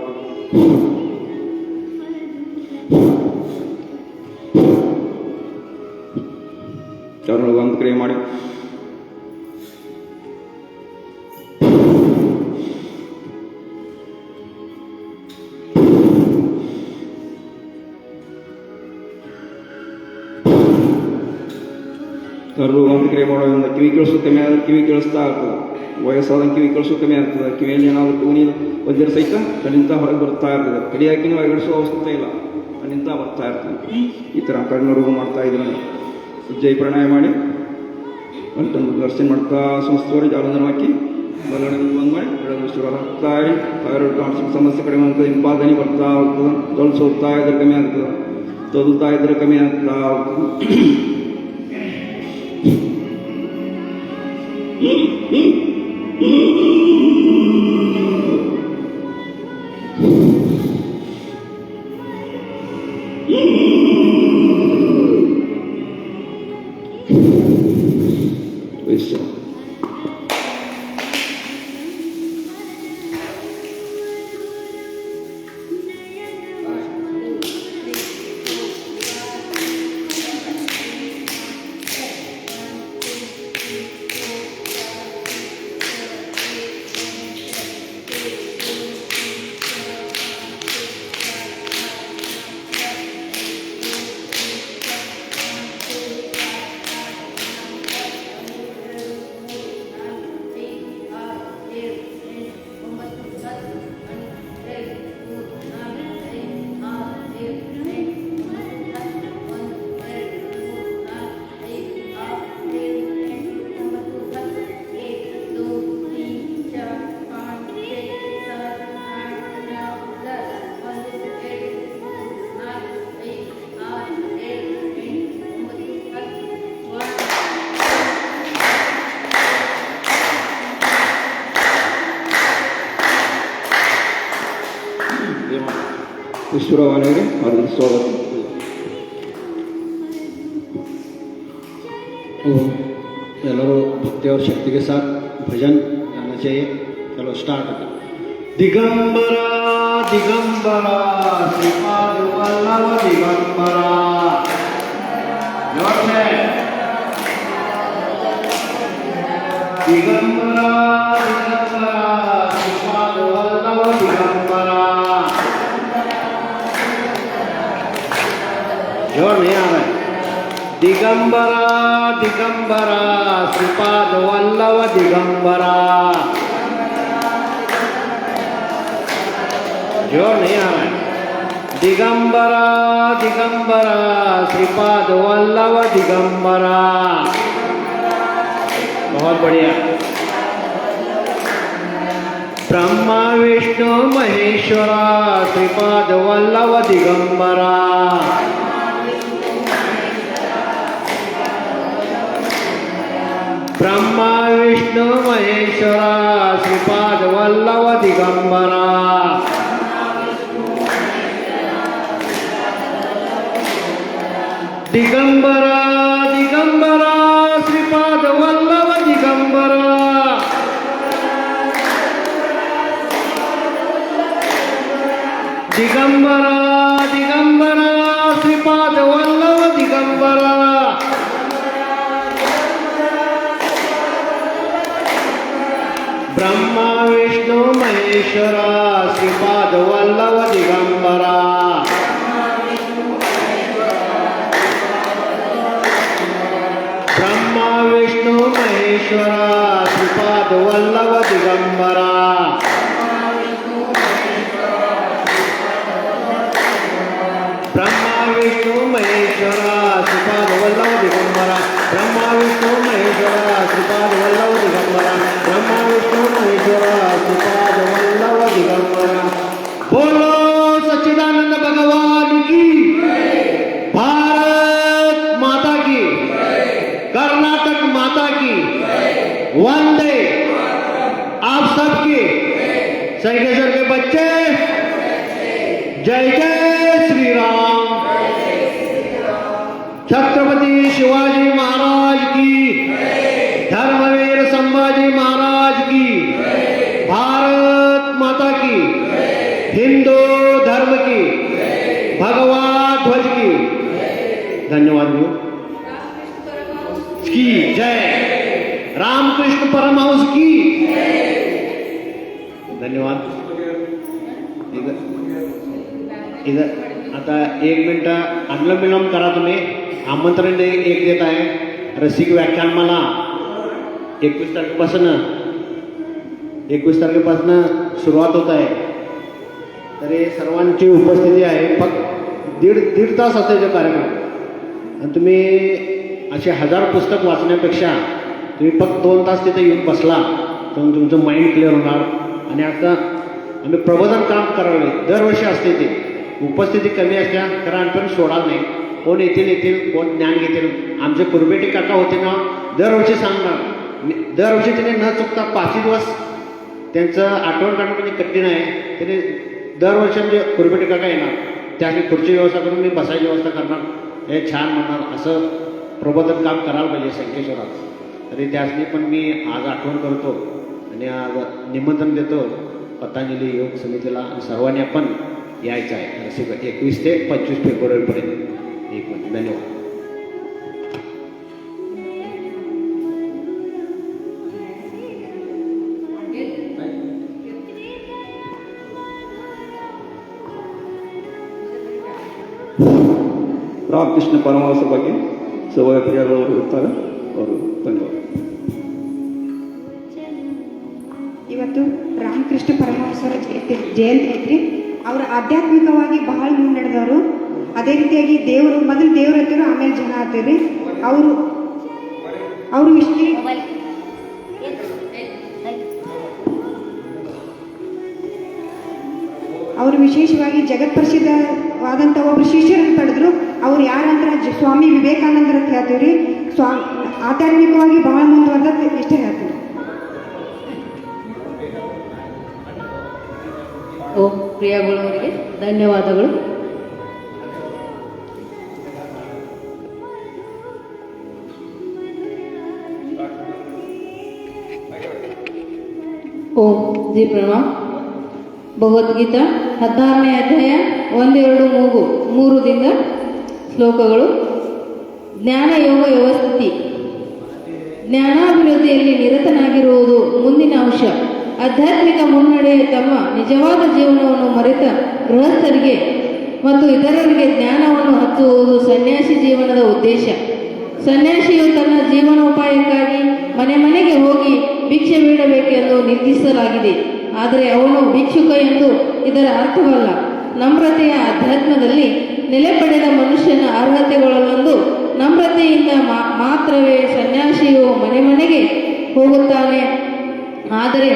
ಚರ್ಮದ ಒಂದು ಕ್ರಿಯೆ ಮಾಡಿ ಕರು ಒಂದು ಕ್ರಿಯೆ ಮಾಡೋದ್ರಿಂದ ಕಿವಿ ಕೇಳಿಸೋ ಕಮ್ಮಿ ಆದ್ರೆ ಕಿವಿ ಕೇಳಿಸ್ತಾ ಆಗ್ತದೆ. ವಯಸ್ಸಾದ ಕಿವಿ ಕೇಳಿಸೋ ಕಮ್ಮಿ ಆಗ್ತದೆ. ಕಿವಿಯಲ್ಲಿ ಏನಾದರೂ ಕೂನಿ ಒದ್ದಿರ ಸಹಿತ ಕಣ್ಣಿಂದ ಹೊರಗೆ ಬರ್ತಾ ಇರ್ತದೆ. ಕಡಿ ಹಾಕಿನೂ ಹೊರಗಡಿಸೋ ಅವಶ್ಯಕತೆ ಇಲ್ಲ, ಕಣ್ಣಿಂದ ಬರ್ತಾ ಇರ್ತದೆ. ಈ ಥರ ಕಣ್ಣು ಮಾಡ್ತಾ ಇದ್ರೆ ಜೈ ಪ್ರಾಣಾಯ ಮಾಡಿ ಗಂಟನ್ನು ದರ್ಶನ ಮಾಡ್ತಾ ಸಂಸ್ಥೆಯವರು ಜಾಲಂಧನ ಹಾಕಿ ಬಲಗಡೆ ಬಂದು ಮಾಡಿ ಎಡಗಡೆ ಹಾಕ್ತಾ ಇರಿ. ಥೈರಾಯ್ಡ್ ಕಾಣಿಸೋ ಸಮಸ್ಯೆ ಕಡಿಮೆ ಆಗ್ತದೆ. ಹಿಂಪಾದನೆ ಬರ್ತಾ ಹೋಗ್ತದೆ. ತೊಳಸು ಹೋಗ್ತಾ ಇದ್ರೆ ಕಮ್ಮಿ ಆಗ್ತದೆ. ತೊದಲ್ತಾ ಇದ್ರೆ ಕಮ್ಮಿ ಆಗ್ತಾ ಹೋಗ್ತದೆ. ಈಶ್ವರವಾಣಿಯವರೇ ಅವರಿಗೆ ಸ್ವಾಗತ. ಎಲ್ಲರೂ ಭಕ್ತಿಯವ್ರ ಶಕ್ತಿಗೆ साथ भजन गाना चाहिए. चलो स्टार्ट. दिगंबरा दिगंबरा श्रीपाद वल्लभ दिगंबरा. जोर से दिगंबरा दिगंबरा श्रीपाद वल्लभ दिगंबरा. जोर नहीं आ रहा है. दिगंबरा दिगंबरा श्रीपाद वल्लभ दिगंबरा. जोर नहीं आ रहा है. दिगंबरा दिगंबरा श्रीपाद वल्लभ दिगंबरा. बहुत बढ़िया. ब्रह्मा विष्णु महेश्वरा श्रीपाद वल्लभ दिगंबरा. ब्रह्मा विष्णु महेश्वरा श्रीपाद वल्लभ दिगंबरा. दिगंबरा दिगंबरा श्रीपाद वल्लभ दिगंबरा. दिगंबरा दिगंबरा श्रीपाद वल्लभ दिगंबरा. ब्रह्मा विष्णु महेश्वरा श्रीपाद वल्लभ दिगंबरा. ब्रह्मा विष्णु महेश्वरा श्रीपाद वल्लभ दिगंबरा. ब्रह्मा विष्णु महेश्वरा श्रीपाद वल्लभ दिगंबरा. ब्रह्मा विष्णु महेश्वरा श्रीपाद वल्लभ दिगंबरा. ब्रह्मा विष्णु महेश्वरा श्रीपाद वल्लभ दिगंबरा. बोलो सच्चिदानंद वंदे आप सबकी संकेश्वर के बच्चे जय जय श्री राम। छत्रपति शिवाजी महाराज की, धर्मवीर संभाजी महाराज की, भारत माता की, हिंदू धर्म की, भगवा ध्वज की। धन्यवाद की जय। रामकृष्ण परमहंस की धन्यवाद। इधर आता 1 मिनिट अनुलोम विलोम करा तुम्ही। आमंत्रण एक देत आहे रसिक व्याख्यानमाला 21 तारखेपासून सुरुवात होत आहे। तर हे सर्वांची उपस्थिती आहे। फक्त दीड तास असायचा कार्यक्रम आणि तुम्ही असे 1000 पुस्तक वाचण्यापेक्षा तुम्ही फक्त 2 तास तिथे येऊन बसला तर तुमचं माइंड क्लिअर होणार। आणि आता आम्ही प्रबोधन काम करावे दरवर्षी असते ते उपस्थिती कमी असल्या कारण आम्ही सोडाल नाही। कोण येतील कोण ज्ञान घेतील। आमचे कुरबेटे काका होते ना दरवर्षी सांगणार। दरवर्षी त्याने न चुकता 5 दिवस त्यांचं आठवण काढणं म्हणजे कठीण आहे। त्याने दरवर्षी म्हणजे कुरबेटे काका येणार त्यासाठी खुर्ची व्यवस्था करून मी बसायची व्यवस्था करणार हे छान म्हणणार। असं प्रबोधन काम करायला पाहिजे संकेश्वरात। तरी त्यासाठी पण मी आज आठवण करतो आणि आज निमंत्रण देतो पतंजली योग समितीला आणि सर्वांनी आपण यायचं आहे 21 ते 25 फेब्रुवारीपर्यंत। एक मिनिट धन्यवाद। ರಾಮಕೃಷ್ಣ ಪರಮಹಂಸರ ಬಗ್ಗೆ ಸಭಾಪ್ರಿಯರವರು ಇರ್ತಾರೆ, ಅವರು ಧನ್ಯವಾದ. ಇವತ್ತು ರಾಮಕೃಷ್ಣ ಪರಮಹಂಸರ ಜಯಂತಿ ಐತ್ರಿ. ಅವರು ಆಧ್ಯಾತ್ಮಿಕವಾಗಿ ಬಹಳ ಮುನ್ನಡೆದವರು. ಅದೇ ರೀತಿಯಾಗಿ ಮೊದಲು ದೇವ್ರ ಹತ್ತಿರ ಆಮೇಲೆ ಜನ ಆಗ್ತೀರಿ. ಅವರು ಇಷ್ಟೇ ಅವರು ವಿಶೇಷವಾಗಿ ಜಗತ್ಪ್ರಸಿದ್ಧವಾದಂಥ ಒಬ್ಬರು ಶಿಷ್ಯರನ್ನು ಪಡೆದ್ರು. ಅವ್ರು ಯಾರಂದ್ರೆ ಸ್ವಾಮಿ ವಿವೇಕಾನಂದರ ಅಂತ ಹೇಳ್ತೀವಿ. ಆಧ್ಯಾತ್ಮಿಕವಾಗಿ ಬಹಳ ಮುಂದುವರೆದ ಇಷ್ಟ ಹೇಳ್ತೀವಿ. ಪ್ರಿಯಗಳವರಿಗೆ ಧನ್ಯವಾದಗಳು. ಓಂ ಜಿ ಪ್ರಣಾಮ್. ಭಗವದ್ಗೀತಾ 16ನೇ ಅಧ್ಯಾಯ 1-2-3 ಶ್ಲೋಕಗಳು. ಜ್ಞಾನ ಯೋಗ ವ್ಯವಸ್ಥಿತಿ. ಜ್ಞಾನಾಭಿವೃದ್ಧಿಯಲ್ಲಿ ನಿರತನಾಗಿರುವುದು ಮುಂದಿನ ಅಂಶ. ಆಧ್ಯಾತ್ಮಿಕ ಮುನ್ನಡೆಯ ತಮ್ಮ ನಿಜವಾದ ಜೀವನವನ್ನು ಮರೆತ ಗೃಹಸ್ಥರಿಗೆ ಮತ್ತು ಇತರರಿಗೆ ಜ್ಞಾನವನ್ನು ಹಚ್ಚುವುದು ಸನ್ಯಾಸಿ ಜೀವನದ ಉದ್ದೇಶ. ಸನ್ಯಾಸಿಯು ತನ್ನ ಜೀವನೋಪಾಯಕ್ಕಾಗಿ ಮನೆ ಮನೆಗೆ ಹೋಗಿ ಭಿಕ್ಷೆ ಬೇಡಬೇಕೆಂದು ನಿರ್ದೇಶಿಸಲಾಗಿದೆ. ಆದರೆ ಅವನು ಭಿಕ್ಷುಕ ಎಂದು ಇದರ ಅರ್ಥವಲ್ಲ. ನಮ್ರತೆಯ ಅಧ್ಯಾತ್ಮದಲ್ಲಿ ನೆಲೆ ಪಡೆದ ಮನುಷ್ಯನ ಅರ್ಹತೆಗಳಲ್ಲೊಂದು ನಮ್ರತೆಯಿಂದ ಮಾತ್ರವೇ ಸನ್ಯಾಸಿಯು ಮನೆ ಮನೆಗೆ ಹೋಗುತ್ತಾನೆ. ಆದರೆ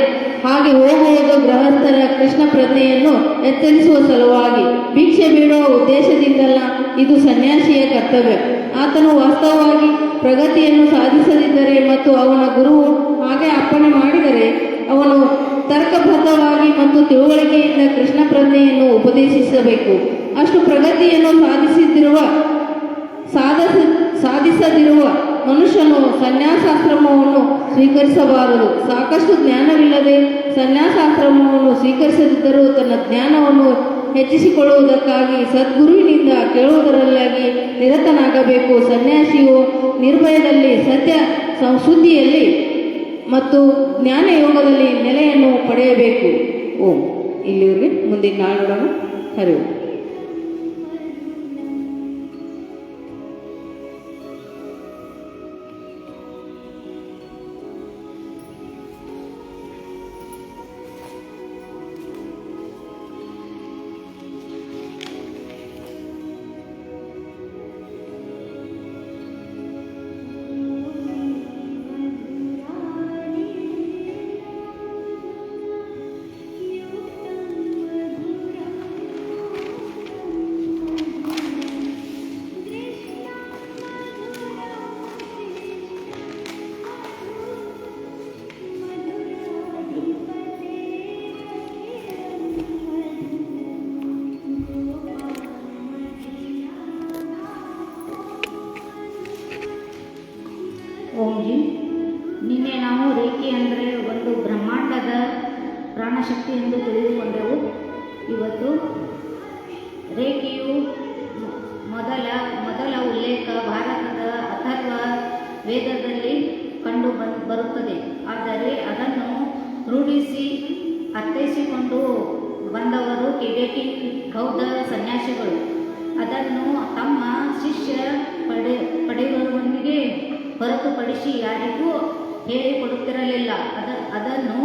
ಹಾಗೆ ಹೋಗುವುದು ಗೃಹಸ್ಥರ ಕೃಷ್ಣ ಪ್ರಜ್ಞೆಯನ್ನು ಎಚ್ಚರಿಸುವ ಸಲುವಾಗಿ, ಭಿಕ್ಷೆ ಬೇಡುವ ಉದ್ದೇಶದಿಂದಲ್ಲ. ಇದು ಸನ್ಯಾಸಿಯ ಕರ್ತವ್ಯ. ಆತನು ವಾಸ್ತವವಾಗಿ ಪ್ರಗತಿಯನ್ನು ಸಾಧಿಸದಿದ್ದರೆ ಮತ್ತು ಅವನ ಗುರುವು ಹಾಗೆ ಅಪ್ಪಣೆ ಮಾಡಿದರೆ ಅವನು ತರ್ಕಬದ್ಧವಾಗಿ ಮತ್ತು ತಿಳುವಳಿಕೆಯಿಂದ ಕೃಷ್ಣ ಪ್ರಜ್ಞೆಯನ್ನು ಉಪದೇಶಿಸಬೇಕು. ಅಷ್ಟು ಪ್ರಗತಿಯನ್ನು ಸಾಧಿಸದಿರುವ ಮನುಷ್ಯನು ಸನ್ಯಾಸಾಶ್ರಮವನ್ನು ಸ್ವೀಕರಿಸಬಾರದು. ಸಾಕಷ್ಟು ಜ್ಞಾನವಿಲ್ಲದೆ ಸನ್ಯಾಸಾಶ್ರಮವನ್ನು ಸ್ವೀಕರಿಸದಿದ್ದರೂ ತನ್ನ ಜ್ಞಾನವನ್ನು ಹೆಚ್ಚಿಸಿಕೊಳ್ಳುವುದಕ್ಕಾಗಿ ಸದ್ಗುರುವಿನಿಂದ ಕೇಳುವುದರಲ್ಲಾಗಿ ನಿರತನಾಗಬೇಕು. ಸನ್ಯಾಸಿಯು ನಿರ್ಭಯದಲ್ಲಿ, ಸತ್ಯ ಸುದ್ದಿಯಲ್ಲಿ ಮತ್ತು ಜ್ಞಾನಯೋಗದಲ್ಲಿ ನೆಲೆಯನ್ನು ಪಡೆಯಬೇಕು. ಓಂ. ಇಲ್ಲಿವರೆಗೆ ಮುಂದಿನ ನಾಳು ನೋಡೋಣ. ಹರಿ ಓಂ. ಸ್ವಾಮೀಜಿ. ನಿನ್ನೆ ನಾವು ರೇಖೆ ಅಂದರೆ ಒಂದು ಬ್ರಹ್ಮಾಂಡದ ಪ್ರಾಣಶಕ್ತಿ ಎಂದು ತಿಳಿದುಕೊಂಡೆವು. ಇವತ್ತು ರೇಖೆಯು ಮೊದಲ ಉಲ್ಲೇಖ ಭಾರತದ ಅಥರ್ವ ವೇದದಲ್ಲಿ ಕಂಡು ಬರುತ್ತದೆ. ಆದರೆ ಅದನ್ನು ರೂಢಿಸಿ ಅರ್ಥೈಸಿಕೊಂಡು ಬಂದವರು ಟಿಬೆಟಿನ್ ಬೌದ್ಧ ಸನ್ಯಾಸಿಗಳು. ಅದನ್ನು ತಮ್ಮ ಶಿಷ್ಯ ಪಡೆಯುವವನಿಗೆ ಹೊರತುಪಡಿಸಿ ಯಾರಿಗೂ ಹೇಳಿಕೊಡುತ್ತಿರಲಿಲ್ಲ. ಅದನ್ನು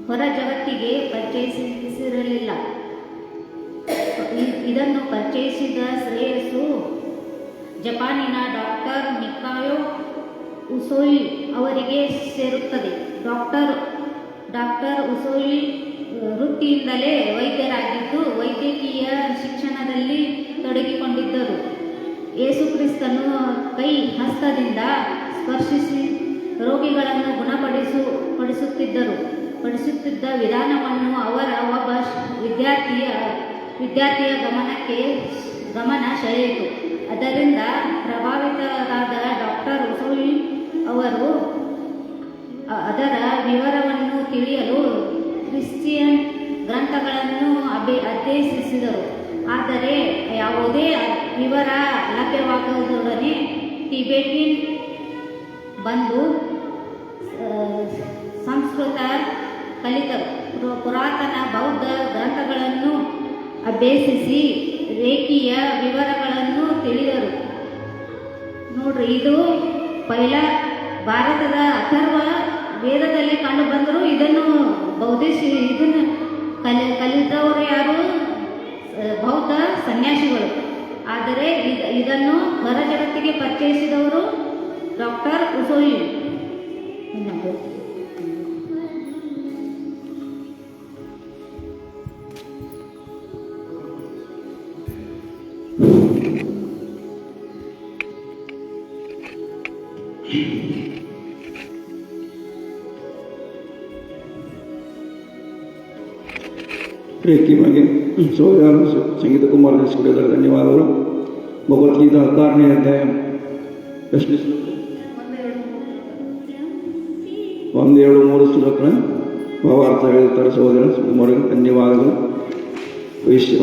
ಹೊರ ಜಗತ್ತಿಗೆ ಪರಿಚಯಿಸಿರಲಿಲ್ಲ. ಇದನ್ನು ಪರಿಚಯಿಸಿದ ಶ್ರೇಯಸ್ಸು ಜಪಾನಿನ ಡಾಕ್ಟರ್ ಮಿಕಾಯೋ ಉಸೋಯಿ ಅವರಿಗೆ ಸೇರುತ್ತದೆ. ಡಾಕ್ಟರ್ ಉಸೋಯಿ ವೃತ್ತಿಯಿಂದಲೇ ವೈದ್ಯರಾಗಿದ್ದು ವೈದ್ಯಕೀಯ ಶಿಕ್ಷಣದಲ್ಲಿ ತೊಡಗಿಕೊಂಡಿದ್ದರು. ಯೇಸುಕ್ರಿಸ್ತನು ಕೈ ಹಸ್ತದಿಂದ ಸ್ಪರ್ಶಿಸಿ ರೋಗಿಗಳನ್ನು ಪಡಿಸುತ್ತಿದ್ದ ವಿಧಾನವನ್ನು ಅವರ ಒಬ್ಬ ವಿದ್ಯಾರ್ಥಿಯ ಗಮನ ಸೆಳೆಯಿತು. ಅದರಿಂದ ಪ್ರಭಾವಿತರಾದ ಡಾಕ್ಟರ್ ಉಸೋಯಿ ಅವರು ಅದರ ವಿವರವನ್ನು ತಿಳಿಯಲು ಕ್ರಿಶ್ಚಿಯನ್ ಗ್ರಂಥಗಳನ್ನು ಅಧ್ಯಯಿಸಿದರು. ಆದರೆ ಯಾವುದೇ ವಿವರ ಲಭ್ಯವಾಗುವುದೊಡನೆ ಟಿಬೆಟಿನ್ ಬಂದು ಸಂಸ್ಕೃತ ಕಲಿತರು. ಪುರಾತನ ಬೌದ್ಧ ಗ್ರಂಥಗಳನ್ನು ಅಭ್ಯಸಿಸಿ ರೇಖೆಯ ವಿವರಗಳನ್ನು ತಿಳಿದರು. ನೋಡ್ರಿ, ಇದು ಪೈಲ ಭಾರತದ ಅಥರ್ವ ವೇದದಲ್ಲಿ ಕಂಡು ಬಂದರು. ಇದನ್ನು ಇದನ್ನು ಕಲಿತವರು ಯಾರು? ಬೌದ್ಧ ಸನ್ಯಾಸಿಗಳು. ಆದರೆ ಇದನ್ನು ಹೊರ ಜಗತ್ತಿಗೆ ಪರಿಚಯಿಸಿದವರು ಡಾಕ್ಟರ್ ಉಸೋಯಿ. ರೇಖೆ ಬಗ್ಗೆ ಸಂಗೀತ ಕುಮಾರ್ ತಿಳಿಸಿಕೊಡಿದ್ದಾರೆ. ಧನ್ಯವಾದಗಳು. ಭಗವದ್ಗೀತಾ 16ನೇ ಅಧ್ಯಾಯ ಎಷ್ಟು 1-2-3 ಶ್ಲೋಕಗಳ ಭಾವಾರ್ಥ ಹೇಳಿರ್ತಾರೆ ಸಹೋದರ ಕುಮಾರಿಗೆ. ಧನ್ಯವಾದಗಳು. ವೈಶ್ಯ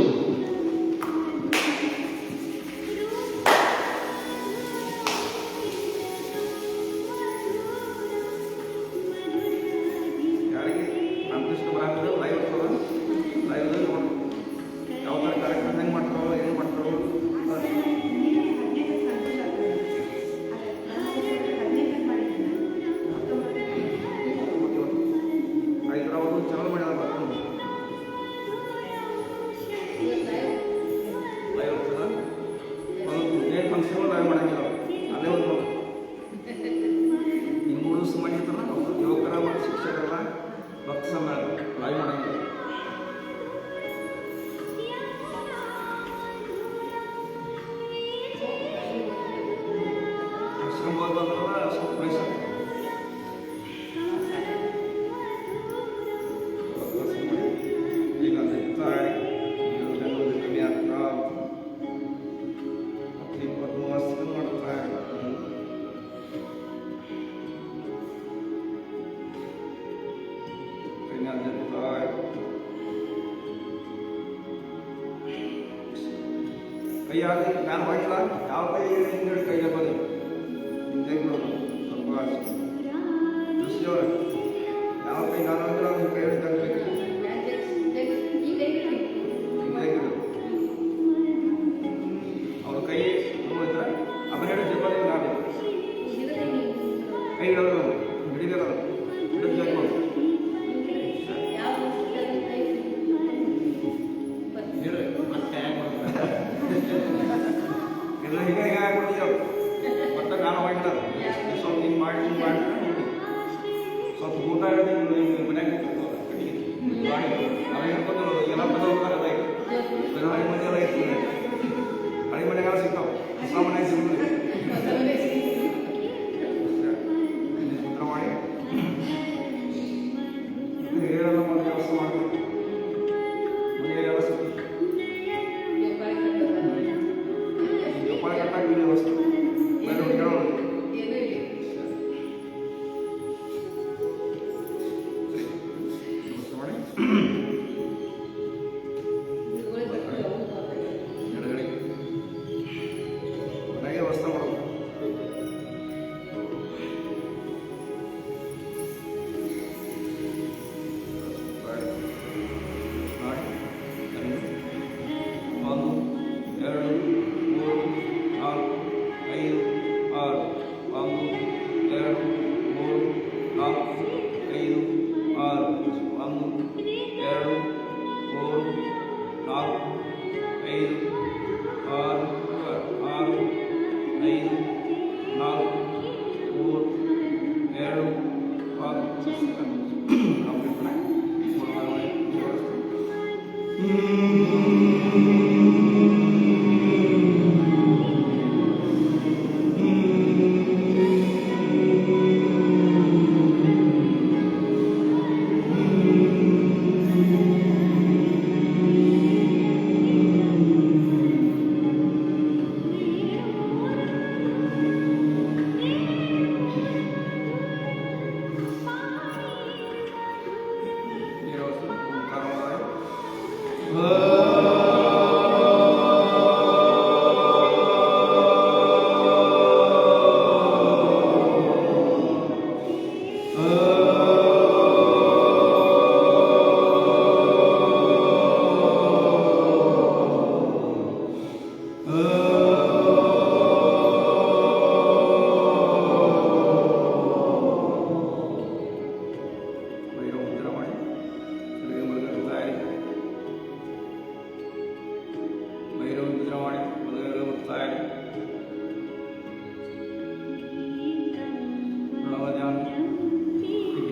ಕೈಯಾಗಿ ನಾನು ಮಾಡಿಲ್ಲ. ಯಾವ ಕೈ ಹಿಂಗಡಿ ಕೈಗೆ ಬಂದು ಸ್ವಲ್ಪ ದೃಷ್ಟಿಯವ್ರ ಯಾವ ಕೈ ನಾನು ಅಂದ್ರೆ ಅವ್ನ ಕೈ ಹಿಡಿದು ಅವ್ರ ಕೈ ನೋಡಿದ್ರೆ ಆಮೇಲೆ ಹೇಳಿ ಜಪ ನಾನು ಕೈ ಹಿಡಿದ್ರು ಹಿಡಿದಿಲ್ಲ ಹಿಡಿದು ಜಪ ಎಲ್ಲ ಹೀಗೆ ಆಗ್ಬಿಡ್ತೀವಿ. ಮತ್ತೆ ನಾನು ಹೋಗಿಲ್ಲ ಸ್ವಲ್ಪ ಹಿಂಗೆ ಮಾಡಿ ಸ್ವಲ್ಪ ಊಟ ಮನ್ಯಾಗ ಮಾಡಿ ಅವ ಹಿಡ್ಕೊಂಡು ಎಲ್ಲ ಬದಲಾಗ ಹಳೆ ಮನೆ ಎಲ್ಲ ಇತ್ತು. ಹಳೆ ಮನೆಗೆಲ್ಲ ಸಿಗ್ತಾವೆ, ಹೊಸ ಮನೆ ಸಿಗ್ತದೆ. ಊಟ ಮಾಡಿ ಹೇಳೆಲ್ಲ ಮಾಡಿ ಕೆಲಸ ಮಾಡ್ತೀವಿ. ಮನೆಗೆಲ್ಲ ಸಿಗ್ತದೆ.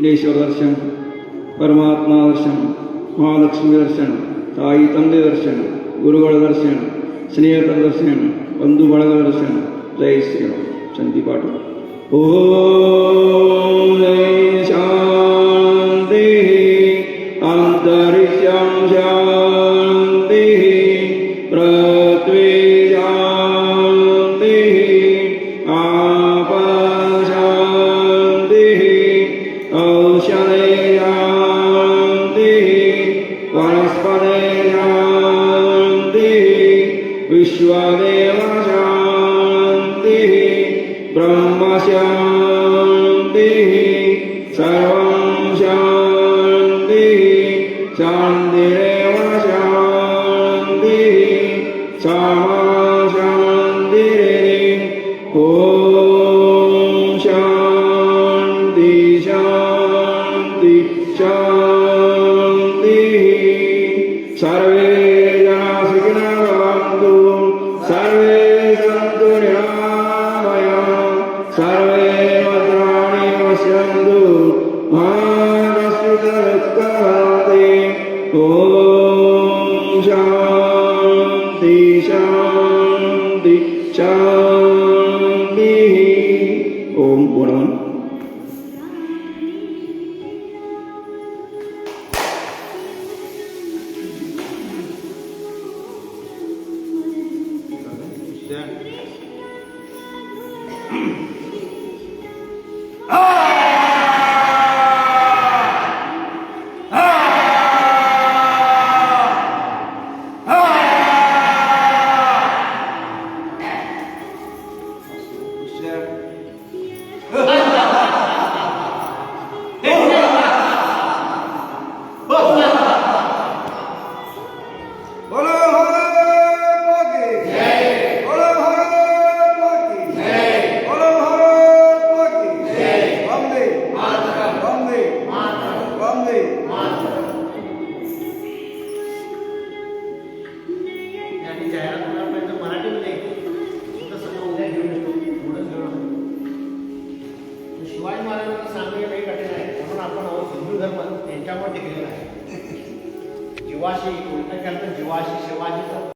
विघ्नेश्वर दर्शन, परमात्मा दर्शन, महालक्ष्मी दर्शन, ताई ತಂದೆ ದರ್ಶನ, ಗುರುಗಳ ದರ್ಶನ, ಸ್ನೇಹಿತರ ದರ್ಶನ, ಬಂಧು ಬಳಗದ ದರ್ಶನ. ಜೈ ಶ್ರೀರಾಮ್. ಶಾಂತಿ ಪಾಠ. ಓಂ ಜೈ ಶಾಂತಿ ಅಂತರಿಕ್ಷಂ ಶಾಂತಿ ಪೃಥ್ವಿ ಶಾಂತಿ ಆಪ ಶಾಂತಿ ಔಷಧಿ ಶಾಂತಿ ವನಸ್ಪತಿ ಶಾಂತಿ ವಿಶ್ವದೇವ ಶಾಂತಿ ಬ್ರಹ್ಮ ಶಾಂತಿ ಸರ್ವಂ ಶಾಂತಿ ಶಾಂತಿರೇವ ಶಾಂತಿ ಸಾಮಾ ಶಾಂತಿರೇವ. ಓಂ ಶಾಂತಿ ಶಾಂತಿ ಶಾಂತಿ. ಸರ್ವೇ ಜನ ಸುಖಿನಃ ಭವಂತು, ಸರ್ವೇ ಸಂತು ನಿರಾಮಯಾಃ, ಸರ್ವೇ ಭದ್ರಾಣಿ ಪಶ್ಯन्तು ಮಾ ಕಶ್ಚಿತ್ ದುಃಖಭಾಗ್ಯತೆ. ಓಂ ಶಾಂತಿ ಶಾಂತಿ ಶಾಂತಿ. ಓಂ ಪೂರ್ಣಮನ್. आणि जाहिरात होण्यापर्यंत मराठीमध्ये तुमचं सगळं उद्या घेऊन येतो, पुढंच घेऊन येतो. शिवाजी महाराजांना सांगणे काही कठीण आहे, म्हणून आपण हिंदू धर्म त्यांच्यावर टिकलेला आहे. जीवाशी उलट केलं तर जीवाशी शिवाजीचं